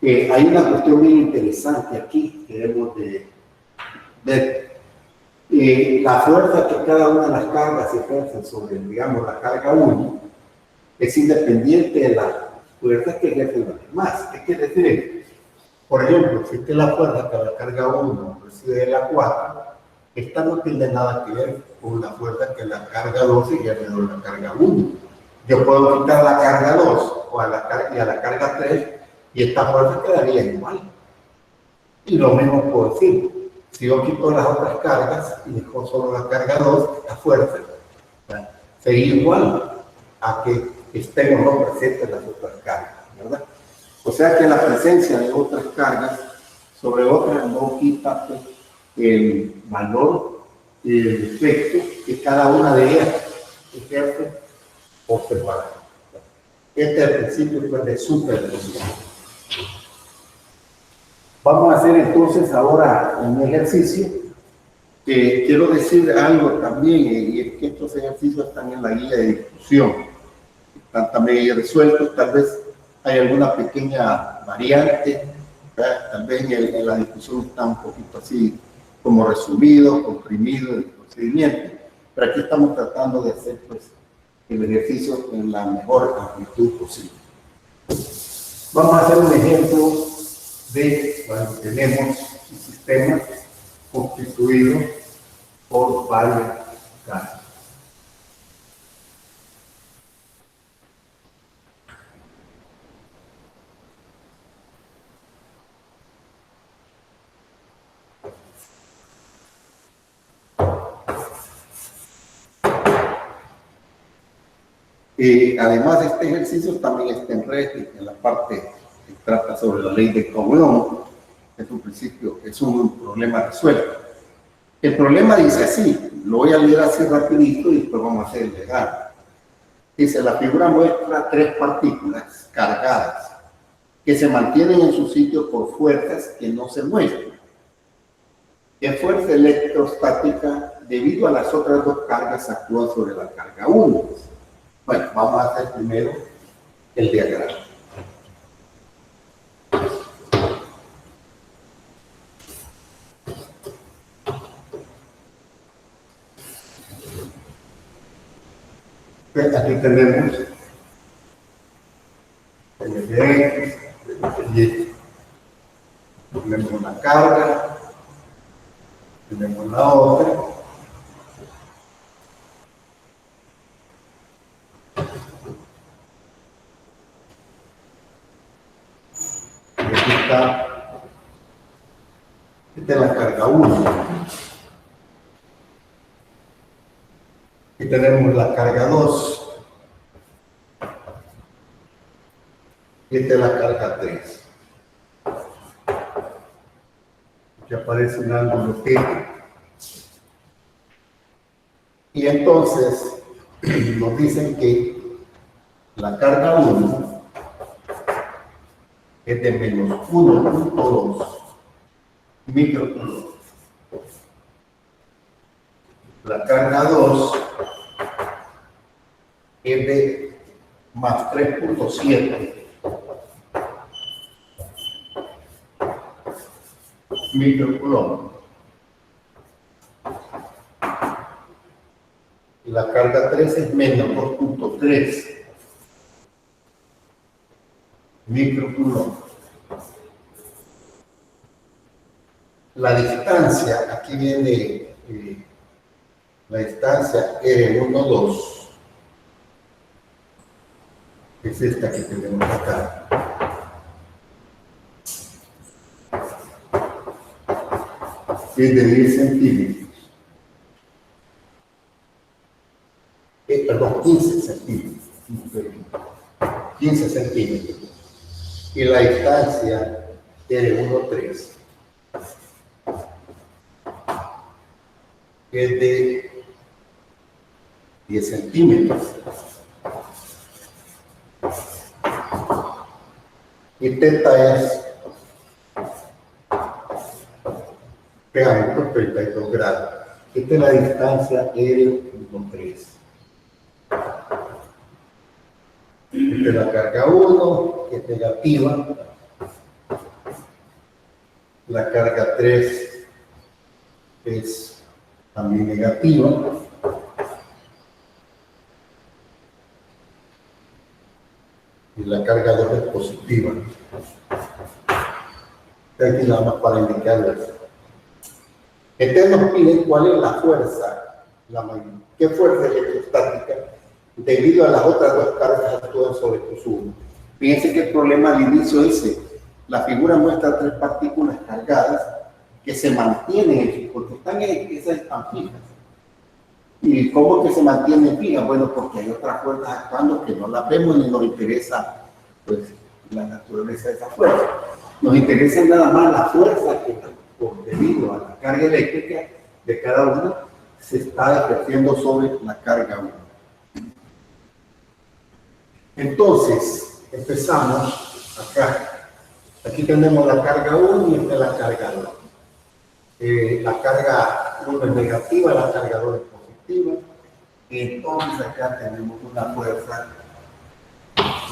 [SPEAKER 2] Hay una cuestión muy interesante aquí que debemos de ver. La fuerza que cada una de las cargas ejerce sobre, digamos, la carga 1 es independiente de las fuerzas que ejercen las demás. ¿Qué quiere decir? Por ejemplo, si esta es la fuerza que la carga 1 recibe de la 4, esta no tiene nada que ver con la fuerza que la carga 2 ejerce sobre la carga 1. Yo puedo quitar la carga 2 o a la carga 3 y esta fuerza quedaría igual. Y lo mismo puedo decir. Si yo quito las otras cargas y dejo solo la carga 2, la fuerza sería igual a que estén o no presentes las otras cargas, ¿verdad? O sea que la presencia de otras cargas sobre otras no quita el valor y el efecto que cada una de ellas ejerce por separado. Este es el principio de superposición. Vamos a hacer entonces ahora un ejercicio que quiero decir algo también, y es que estos ejercicios están en la guía de discusión, están también ahí resueltos. Tal vez hay alguna pequeña variante, ¿verdad? Tal vez en la discusión está un poquito así como resumido, comprimido el procedimiento, pero aquí estamos tratando de hacer pues el ejercicio en la mejor amplitud posible. Vamos a hacer un ejemplo de cuando tenemos un sistema constituido por varias cargas. Además, este ejercicio también está en red, en la parte que trata sobre la ley de Coulomb. Es un principio, es un problema resuelto. El problema dice así, lo voy a leer así rapidito y después vamos a hacer el diagrama. Dice, la figura muestra tres partículas cargadas que se mantienen en su sitio por fuerzas que no se muestran. En fuerza electrostática, debido a las otras dos cargas, actúan sobre la carga 1. Bueno, vamos a hacer primero el diagrama. Aquí tenemos el X, el Y. Tenemos una carga, tenemos la otra. Y aquí está Esta es la carga 1. Y tenemos la carga 2. Y esta es la carga 3. Que aparece un ángulo θ. Y entonces nos dicen que la carga 1 es de menos 1.2 microcoulomb. La carga 2 es de más 3.7 microcoulomb. Y la carga 3 es menos 2.3 microcoulomb. La distancia, aquí viene la distancia R12, es esta que tenemos acá. Es de 10 centímetros. Perdón, 15 centímetros. 15 centímetros. Y la distancia R13 es de 10 centímetros. Y teta es pegamento 32 grados. Esta es la distancia R13. Esta es la carga 1, que es negativa. La carga 3 es también negativa. Y la carga 2 es positiva. Aquí nada más para indicarles. Entonces nos piden cuál es la fuerza, qué fuerza electrostática debido a las otras dos cargas actúan sobre tu sumo. Fíjense que el problema al inicio dice, la figura muestra 3 partículas cargadas que se mantienen, porque esas están fijas. ¿Y cómo que se mantienen fijas? Bueno, porque hay otras fuerzas actuando que no las vemos ni nos interesa pues, la naturaleza de esa fuerza. Nos interesa nada más la fuerza que debido a la carga eléctrica de cada una se está ejerciendo sobre la carga 1. Entonces, empezamos acá. Aquí tenemos la carga 1 y esta es la carga 2. La carga 1 es negativa, la carga 2 es positiva. Entonces acá tenemos una fuerza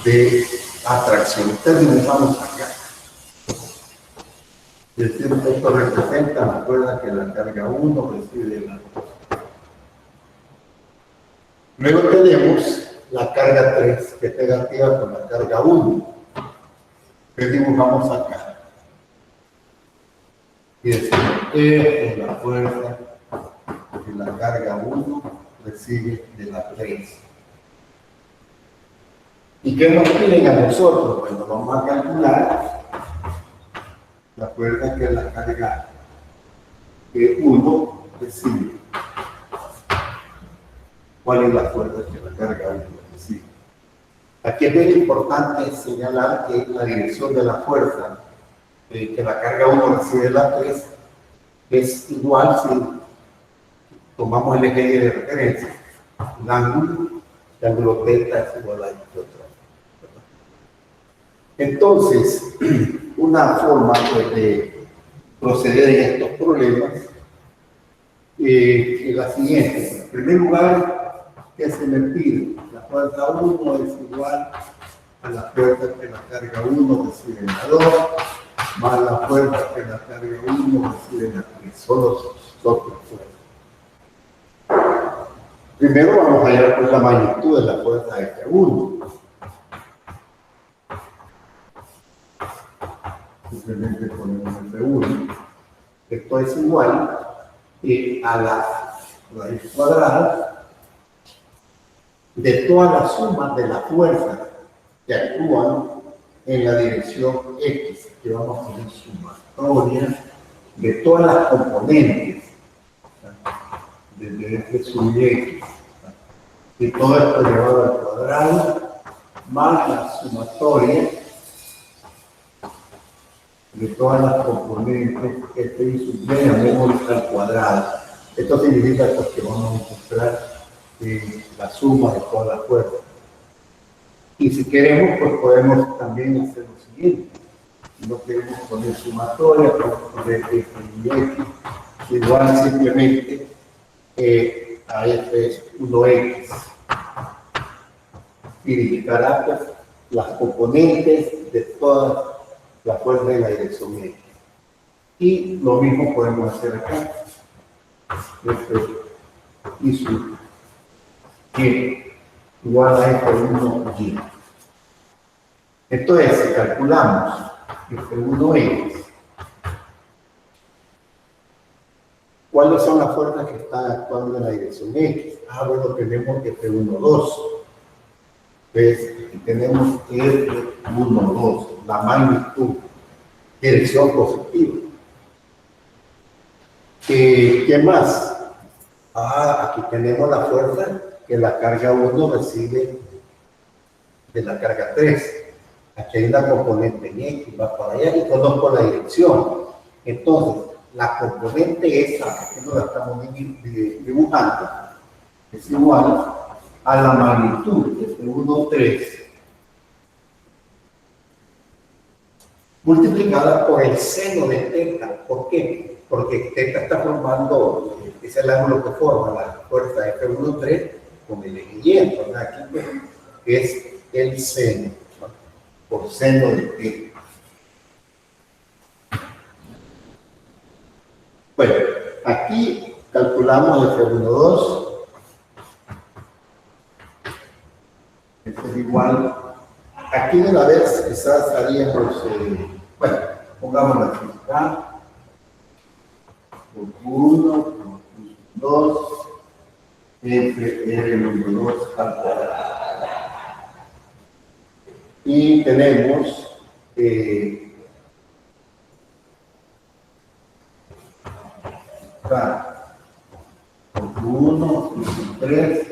[SPEAKER 2] de atracción. Entonces dibujamos acá. Esto representa la fuerza que la carga 1 recibe de la 2. Luego tenemos la carga 3, que es negativa con la carga 1. Que dibujamos acá. Y decimos, esta es la fuerza que la carga 1 recibe de la 3. ¿Y qué nos piden a nosotros? Bueno, vamos a calcular la fuerza que la carga 1 recibe. ¿Cuál es la fuerza que la carga 1 recibe? Aquí es bien importante señalar que la dirección de la fuerza que la carga 1 recibe de la 3 es igual si tomamos el eje de referencia. El ángulo θ es igual a este otro. Entonces, una forma pues, de proceder en estos problemas es la siguiente. En primer lugar, ¿qué se me pide? La fuerza 1 es igual a la fuerza que la carga 1 recibe en la 2, más la fuerza que la carga 1 recibe en la 3. Solo dos fuerzas. Primero vamos a hallar pues, la magnitud de la fuerza F1. Simplemente ponemos F1. Esto es igual a la raíz cuadrada de todas las sumas de la fuerza que actúan en la dirección X, que vamos a poner sumatoria de todas las componentes, desde F sub X, y todo esto elevado al cuadrado, más la sumatoria de todas las componentes F y sub B, llamémoslo al cuadrado. Esto significa pues, que vamos a encontrar la suma de todas las fuerzas. Y si queremos, pues podemos también hacer lo siguiente. Si no queremos poner sumatoria, podemos poner F y X, igual simplemente a F1X. Significará pues, las componentes de todas las fuerzas de la dirección X. Y lo mismo podemos hacer acá. F y sub G igual a F1Y. Entonces, si calculamos F1X, ¿cuáles son las fuerzas que están actuando en la dirección X? Bueno, tenemos F1,2. Entonces, tenemos F1,2, la magnitud, dirección positiva. ¿Qué más? Aquí tenemos la fuerza que la carga 1 recibe de la carga 3. Aquí hay una componente en X, va para allá y conozco la dirección. Entonces, la componente esa, que no la estamos dibujando, es igual a la magnitud de F1,3 multiplicada por el seno de teta. ¿Por qué? Porque teta está formando, es el ángulo que forma la fuerza F1,3 con el eje Y. Entonces aquí pues, es el seno, ¿no? Por seno de teta. Bueno, aquí calculamos F1,2. Esto es igual. Aquí de la vez quizás haríamos, bueno, pongamos aquí, acá. Por 1, por 2, entre R2 al cuadrado. Y tenemos por 1, 3,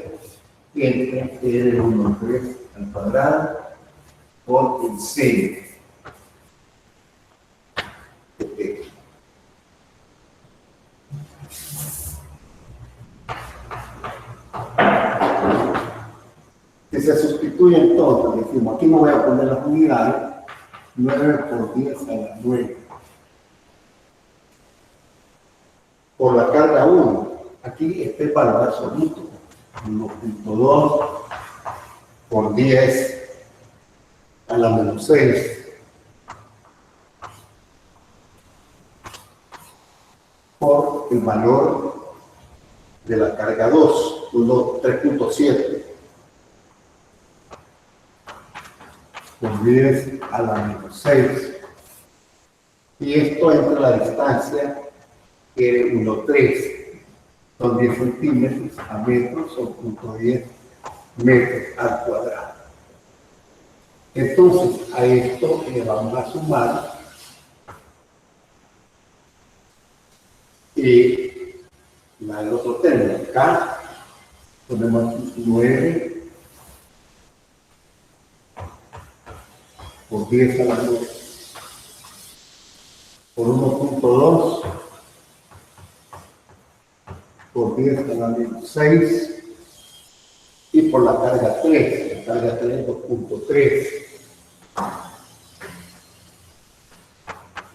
[SPEAKER 2] entre R1,3 al cuadrado por el seno. Que se sustituye entonces, decimos, aquí no voy a poner las unidades, 9 por 10 a la 9. Por la carga 1, aquí este valor absoluto, 1.2 por 10 a la menos 6. Por el valor de la carga 2, 3.7. Por 10 a la menos 6. Y esto entre la distancia R1,3. Son 10 centímetros a metros, son 0.10 metros al cuadrado. Entonces, a esto le vamos a sumar el otro término. Acá ponemos aquí 9 por 10 a la 9 por 1.2 por 10 a la menos 6 y por la carga 3, la carga 3 2.3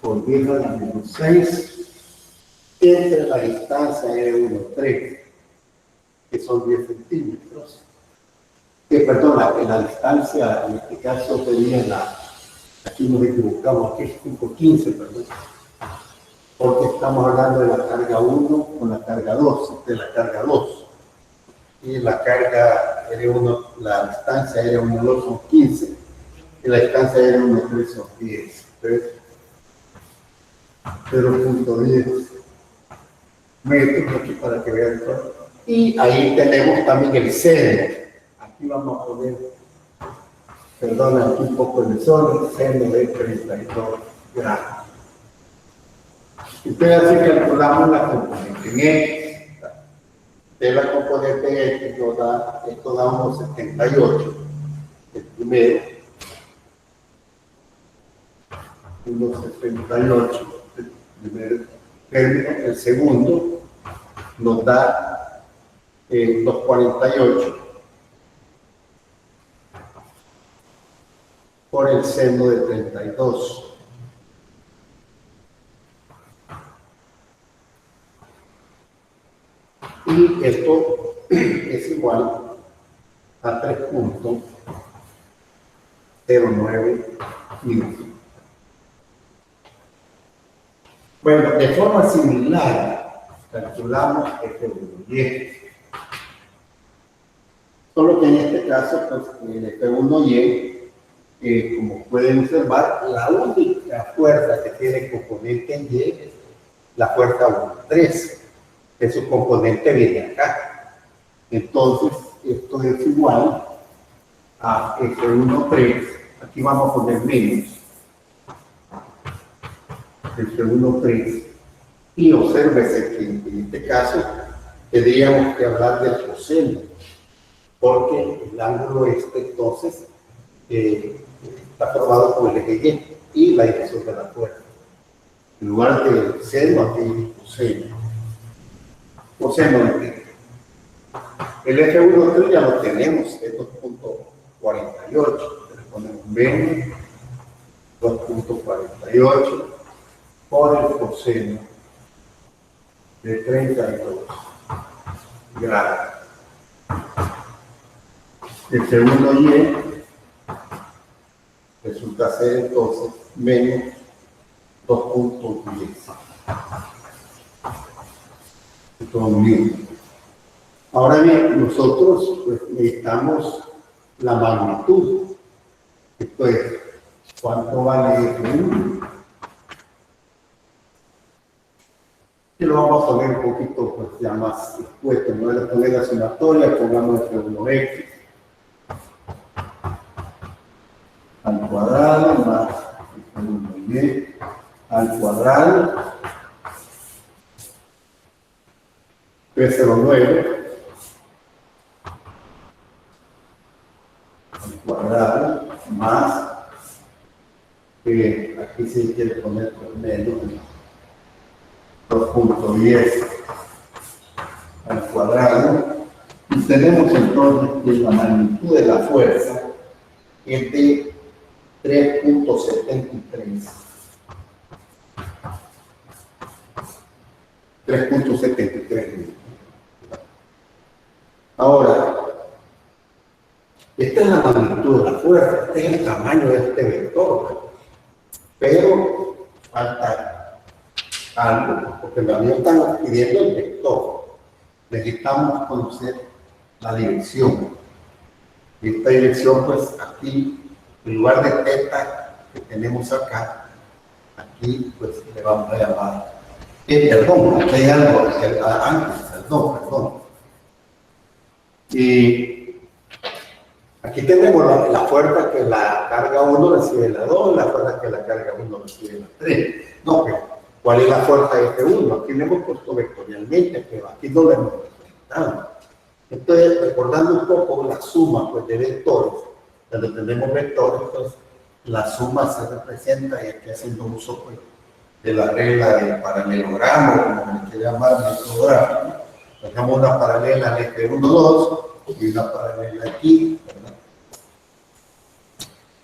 [SPEAKER 2] por 10 a la menos 6 entre la distancia R1,3, que son 10 centímetros. Perdón, la distancia en este caso sería aquí nos equivocamos, aquí es 5.15, perdón, porque estamos hablando de la carga 1 con la carga 2, de la carga 2. Y la carga R1, la distancia R1,2 son 15, y la distancia R1,3 son 10. Entonces, 0.10 metros aquí para que vean todo. Y ahí tenemos también el seno. Aquí vamos a poner, perdón, aquí un poco de sol, seno de 32 grados. Entonces así calculamos la componente en X. De la componente X nos da, esto da unos 78, el primero, unos 78, el primer término, el segundo nos da 248 por el seno de 32. Y esto es igual a 3.09 minutos. Bueno, de forma similar, calculamos F1Y. Solo que en este caso, pues, el F1Y, como pueden observar, la única fuerza que tiene componente en Y es la fuerza 1,3. Que su componente viene acá. Entonces, esto es igual a F1,3. Aquí vamos a poner menos. F1,3. Y obsérvese que en este caso tendríamos que hablar del coseno, porque el ángulo entonces está formado por el eje Y la dirección de la fuerza. En lugar del seno, aquí el coseno. Coseno de θ. El F1,3 ya lo tenemos, es 2.48. Le ponemos menos 2.48 por el coseno de 32 grados. F1Y resulta ser entonces menos 2.10. Ahora bien, nosotros pues, necesitamos la magnitud. Esto es, ¿cuánto vale F1? Y lo vamos a poner un poquito pues, ya más expuesto. No le poner la sumatoria, pongamos F1X al cuadrado más F1Y al cuadrado 309 al cuadrado más aquí se quiere poner menos 2.10 al cuadrado y tenemos entonces que la magnitud de la fuerza es de 3.73. 3.73. Ahora, esta es la magnitud de la fuerza, este es el tamaño de este vector, pero falta algo, porque todavía estamos pidiendo el vector. Necesitamos conocer la dirección. Y esta dirección, pues aquí, en lugar de θ que tenemos acá, aquí pues le vamos a llamar, perdón, aquí hay algo antes, perdón. Y aquí tenemos la fuerza que la carga 1 recibe la 2, la fuerza que la carga 1 recibe la 3. No, pero ¿cuál es la fuerza de F1? Aquí le hemos puesto vectorialmente, pero aquí no lo hemos representado. Entonces, recordando un poco la suma pues, de vectores, cuando tenemos vectores, pues la suma se representa, y aquí haciendo uso pues, de la regla del paralelogramo, como le quiera llamar, metodográfico. Dejamos una paralela al eje 1, 2 y una paralela aquí, ¿verdad?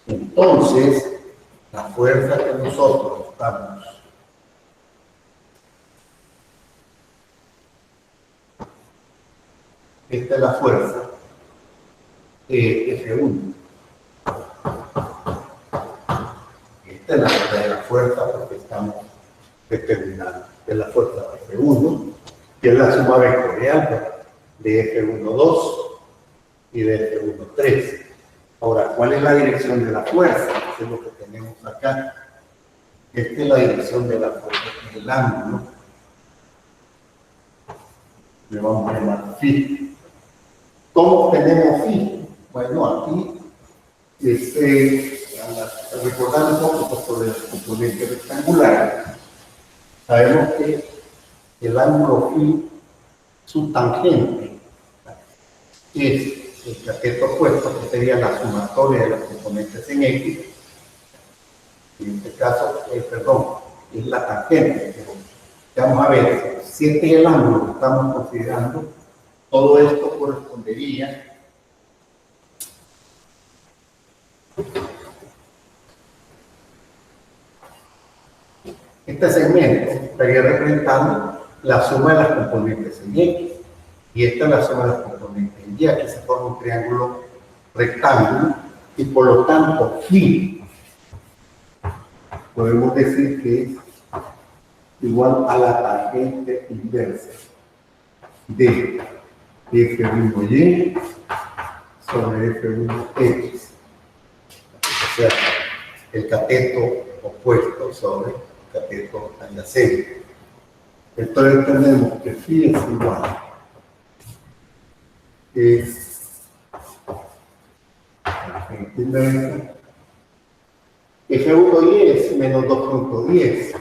[SPEAKER 2] Entonces, la fuerza que nosotros estamos esta es la fuerza F1. Esta es la verdadera fuerza porque estamos determinando. Es la fuerza de F1, que es la suma vectorial de F1,2 y de F1,3. Ahora, ¿cuál es la dirección de la fuerza? Eso es lo que tenemos acá. Esta es la dirección de la fuerza, el ángulo. Le vamos a llamar phi. ¿Cómo tenemos phi? Bueno, aquí, recordando un poco sobre el componente rectangular, Sabemos que el ángulo phi, su tangente, es el cateto opuesto, que sería la sumatoria de los componentes en X. En este caso, es la tangente. Pero vamos a ver, si este es el ángulo que estamos considerando, todo esto correspondería este segmento estaría representando la suma de las componentes en X, y esta es la suma de las componentes en Y. Aquí se forma un triángulo rectángulo, y por lo tanto, phi podemos decir que es igual a la tangente inversa de F1Y sobre F1X. O sea, el cateto opuesto sobre el cateto adyacente. Entonces tenemos que phi es igual. Es tangente inversa. F1Y es menos 2.10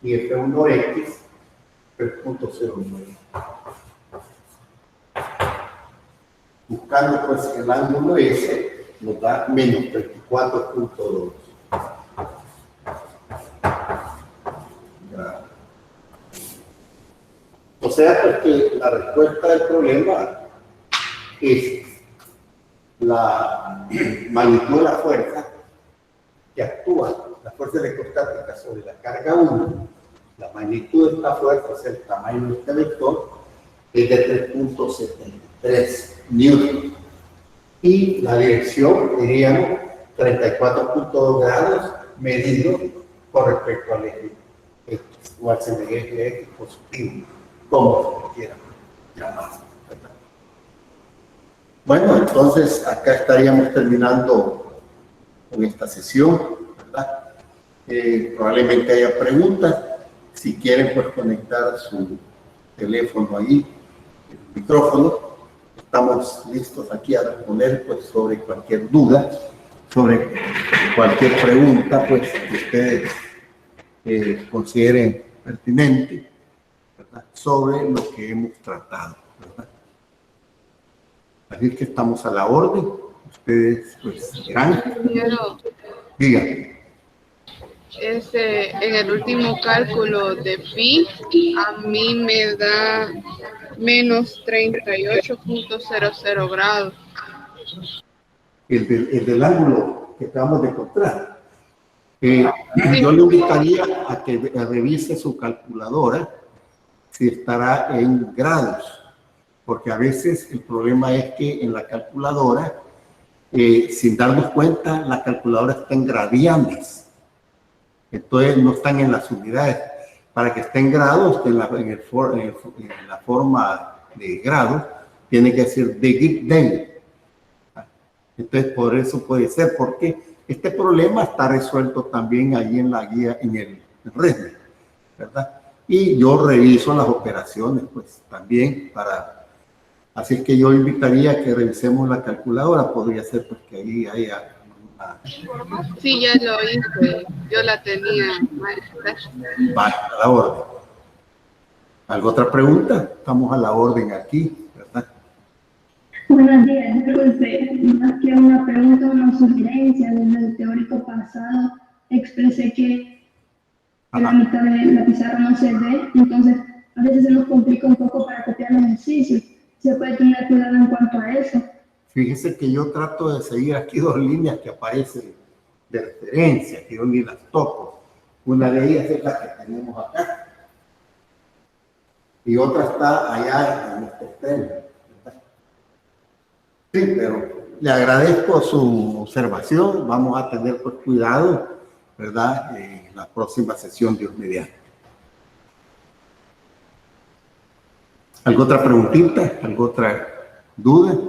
[SPEAKER 2] y F1X 3.09. Buscando pues el ángulo S nos da menos 34.2. O sea, pues que la respuesta del problema es la magnitud de la fuerza que actúa, la fuerza electrostática sobre la carga 1, la magnitud de esta fuerza, es el tamaño de este vector, es de 3.73 newton. Y la dirección, diríamos, 34.2 grados medido con respecto al eje X, o al eje X positivo, como se quiera llamar. Bueno, entonces acá estaríamos terminando con esta sesión, ¿verdad? Probablemente haya preguntas. Si quieren, pues conectar su teléfono ahí, el micrófono. Estamos listos aquí a responder pues, sobre cualquier duda, sobre cualquier pregunta pues, que ustedes consideren pertinente, ¿verdad? Sobre lo que hemos tratado, ¿verdad? Así que estamos a la orden. Ustedes pues dirán. Digan.
[SPEAKER 3] En el último cálculo de phi, a mí me da menos 38.00 grados.
[SPEAKER 2] El del ángulo que acabamos de encontrar. Yo le invitaría a que revise su calculadora si estará en grados, porque a veces el problema es que en la calculadora, sin darnos cuenta, la calculadora está en radianes. Entonces no están en las unidades. Para que esté en grados, en la forma de grado, tiene que ser degree. Entonces por eso puede ser, porque este problema está resuelto también ahí en la guía, en el RESME, ¿verdad? Y yo reviso las operaciones, pues también para... Así que yo invitaría a que revisemos la calculadora. Podría ser pues que ahí haya...
[SPEAKER 3] Sí, ya lo hice. Yo la tenía.
[SPEAKER 2] Vale, a la orden. ¿Alguna otra pregunta? Estamos a la orden aquí, ¿verdad?
[SPEAKER 4] Buenos días, más que una pregunta, una sugerencia. Desde el teórico pasado expresé que la mitad de la pizarra no se ve, entonces a veces se nos complica un poco para copiar los ejercicios. Se puede tener cuidado en cuanto a eso.
[SPEAKER 2] Fíjese que yo trato de seguir aquí dos líneas que aparecen de referencia, que yo ni las toco. Una de ellas es la que tenemos acá. Y otra está allá en este extremo. Sí, pero le agradezco su observación. Vamos a tener pues, cuidado, ¿verdad? En la próxima sesión, Dios mediante. ¿Alguna otra preguntita? ¿Alguna otra duda?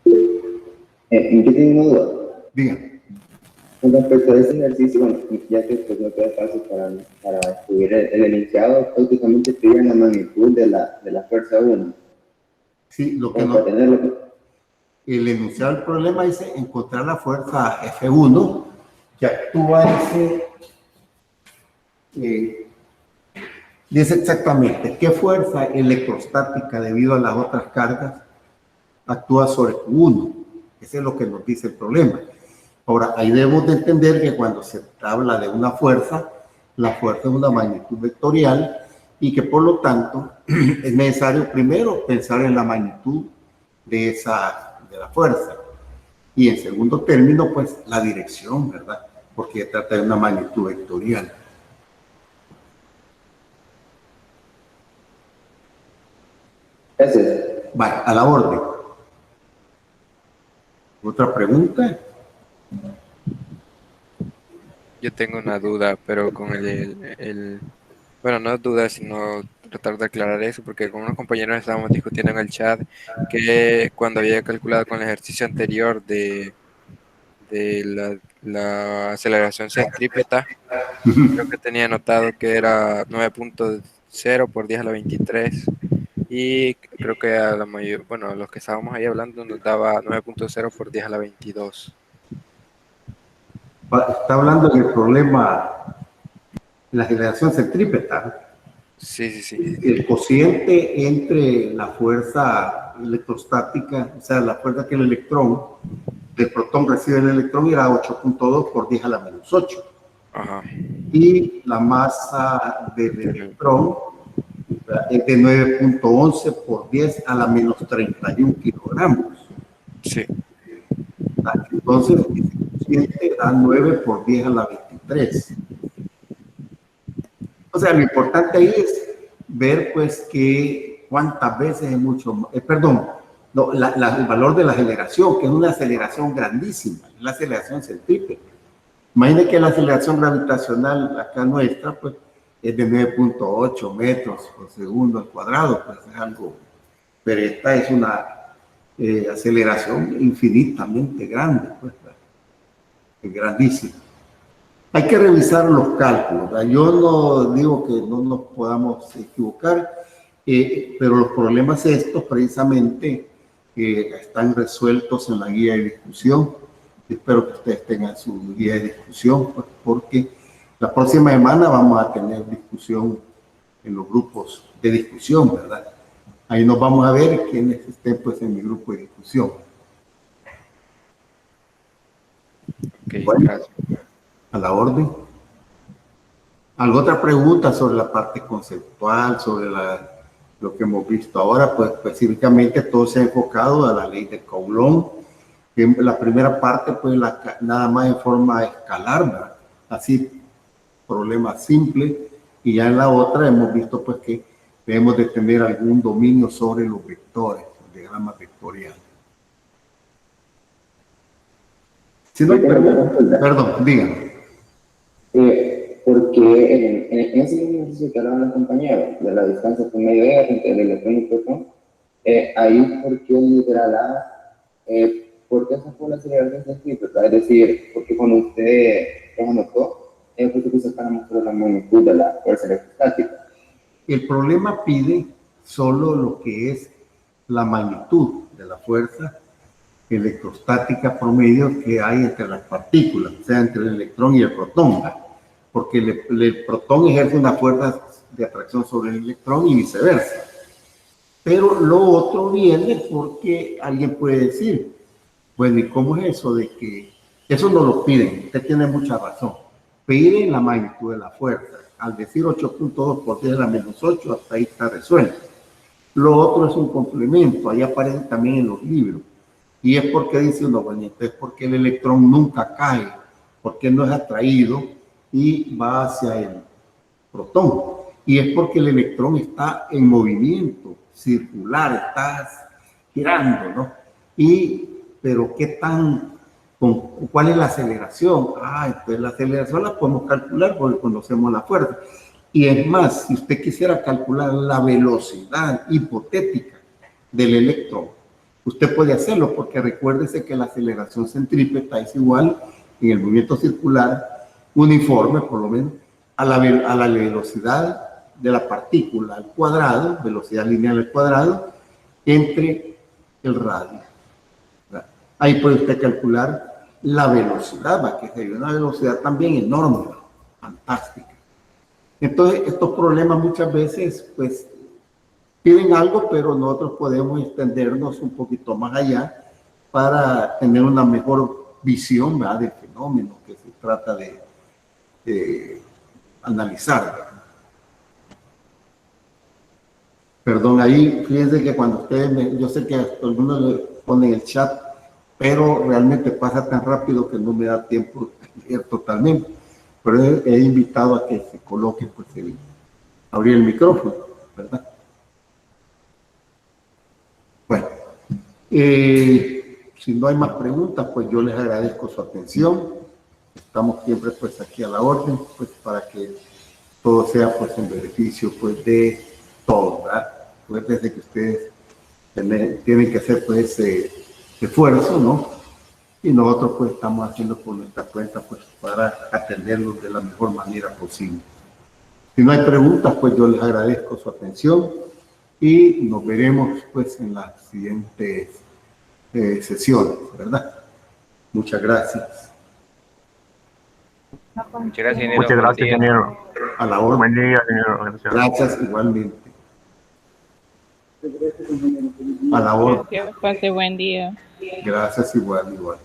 [SPEAKER 5] Yo tengo una duda.
[SPEAKER 2] Dígame.
[SPEAKER 5] Con respecto a este ejercicio, bueno, ya que pues, no queda fácil para escribir el enunciado, prácticamente piden la magnitud de la fuerza 1.
[SPEAKER 2] Sí, lo que no... El enunciado del problema dice encontrar la fuerza F1 que actúa dice exactamente qué fuerza electrostática debido a las otras cargas actúa sobre Q1. Ese es lo que nos dice el problema. Ahora, ahí debemos de entender que cuando se habla de una fuerza, la fuerza es una magnitud vectorial y que por lo tanto es necesario primero pensar en la magnitud de la fuerza y en segundo término pues la dirección, ¿verdad? Porque se trata de una magnitud vectorial.
[SPEAKER 5] Gracias.
[SPEAKER 2] Vale, a la orden. ¿Otra pregunta?
[SPEAKER 6] Yo tengo una duda, pero con bueno, no duda, sino tratar de aclarar eso, porque con unos compañeros estábamos discutiendo en el chat que cuando había calculado con el ejercicio anterior de la aceleración centrípeta, creo que tenía notado que era 9.0 por 10 a la 23, y creo que a la mayor, bueno, a los que estábamos ahí hablando nos daba 9.0 por 10 a la 22.
[SPEAKER 2] Está hablando del problema de la aceleración centrípeta.
[SPEAKER 6] Sí.
[SPEAKER 2] El cociente entre la fuerza electrostática, o sea, la fuerza que el protón recibe el electrón, era 8.2 por 10 a la menos 8.
[SPEAKER 6] Ajá.
[SPEAKER 2] Y la masa del electrón es de 9.11 por 10 a la menos 31 kilogramos.
[SPEAKER 6] Sí.
[SPEAKER 2] Entonces, el cociente da 9 por 10 a la 23. O sea, lo importante ahí es ver, pues, que cuántas veces es mucho más, el valor de la aceleración, que es una aceleración grandísima, la aceleración centrípeta. Imagine que la aceleración gravitacional acá nuestra, pues, es de 9.8 metros por segundo al cuadrado, pues es algo, pero esta es una aceleración infinitamente grande, pues, es grandísima. Hay que revisar los cálculos, ¿verdad? Yo no digo que no nos podamos equivocar, pero los problemas estos precisamente están resueltos en la guía de discusión. Espero que ustedes tengan su guía de discusión, pues, porque la próxima semana vamos a tener discusión en los grupos de discusión, ¿verdad? Ahí nos vamos a ver quiénes estén, pues, en mi grupo de discusión.
[SPEAKER 6] Okay,
[SPEAKER 2] bueno,
[SPEAKER 6] gracias.
[SPEAKER 2] A la orden. ¿Alguna otra pregunta sobre la parte conceptual, sobre lo que hemos visto ahora? Pues específicamente todo se ha enfocado a la ley de Coulomb. La primera parte, pues nada más en forma escalar, ¿verdad? Así, problema simple. Y ya en la otra hemos visto, pues, que debemos de tener algún dominio sobre los vectores, el diagrama vectorial. Si no hay preguntas, perdón, díganme.
[SPEAKER 5] Porque en ese ejercicio que hablaban los compañeros de la distancia promedio entre el electrón y el protón, ahí, ¿por qué literal A? ¿Por qué esa fue la aceleración centrípeta? Es decir, porque cuando usted lo anotó, pues que sacáramos solo la magnitud de la fuerza electrostática.
[SPEAKER 2] El problema pide solo lo que es la magnitud de la fuerza electrostática promedio que hay entre las partículas, o sea, entre el electrón y el protón, porque el protón ejerce una fuerza de atracción sobre el electrón y viceversa. Pero lo otro viene porque alguien puede decir, bueno, ¿y cómo es eso de que eso no lo piden? Usted tiene mucha razón. Piden la magnitud de la fuerza. Al decir 8.2 por 10 a la menos 8, hasta ahí está resuelto. Lo otro es un complemento, ahí aparece también en los libros. Y es porque dice uno, bueno, entonces porque el electrón nunca cae, porque no es atraído y va hacia el protón. Y es porque el electrón está en movimiento circular, está girando, ¿no? Pero ¿cuál es la aceleración? Entonces la aceleración la podemos calcular porque conocemos la fuerza. Y es más, si usted quisiera calcular la velocidad hipotética del electrón, usted puede hacerlo porque recuérdese que la aceleración centrípeta es igual en el movimiento circular uniforme, por lo menos, a la velocidad de la partícula al cuadrado, velocidad lineal al cuadrado, entre el radio. Ahí puede usted calcular la velocidad, que es una velocidad también enorme, fantástica. Entonces, estos problemas muchas veces, pues, piden algo, pero nosotros podemos extendernos un poquito más allá para tener una mejor visión, ¿verdad?, del fenómeno que se trata de analizar, ¿verdad? Perdón, ahí, fíjense que cuando ustedes, yo sé que algunos le ponen el chat, pero realmente pasa tan rápido que no me da tiempo de leer totalmente. Pero he invitado a que se coloque, pues, abrir el micrófono, ¿verdad? Bueno, si no hay más preguntas, pues yo les agradezco su atención. Estamos siempre, pues, aquí a la orden, pues, para que todo sea, pues, en beneficio, pues, de todos, ¿verdad? Pues desde que ustedes tienen que hacer, pues, ese esfuerzo, ¿no? Y nosotros, pues, estamos haciendo por nuestra cuenta, pues, para atenderlos de la mejor manera posible. Si no hay preguntas, pues yo les agradezco su atención y nos veremos, pues, en las siguientes sesiones, ¿verdad? Muchas gracias.
[SPEAKER 7] Muchas gracias, ingeniero.
[SPEAKER 1] Muchas gracias, ingeniero.
[SPEAKER 2] A la orden.
[SPEAKER 1] Buen día, ingeniero. Gracias.
[SPEAKER 2] Gracias igualmente. A la orden.
[SPEAKER 8] Gracias, pase buen día.
[SPEAKER 2] Gracias igual.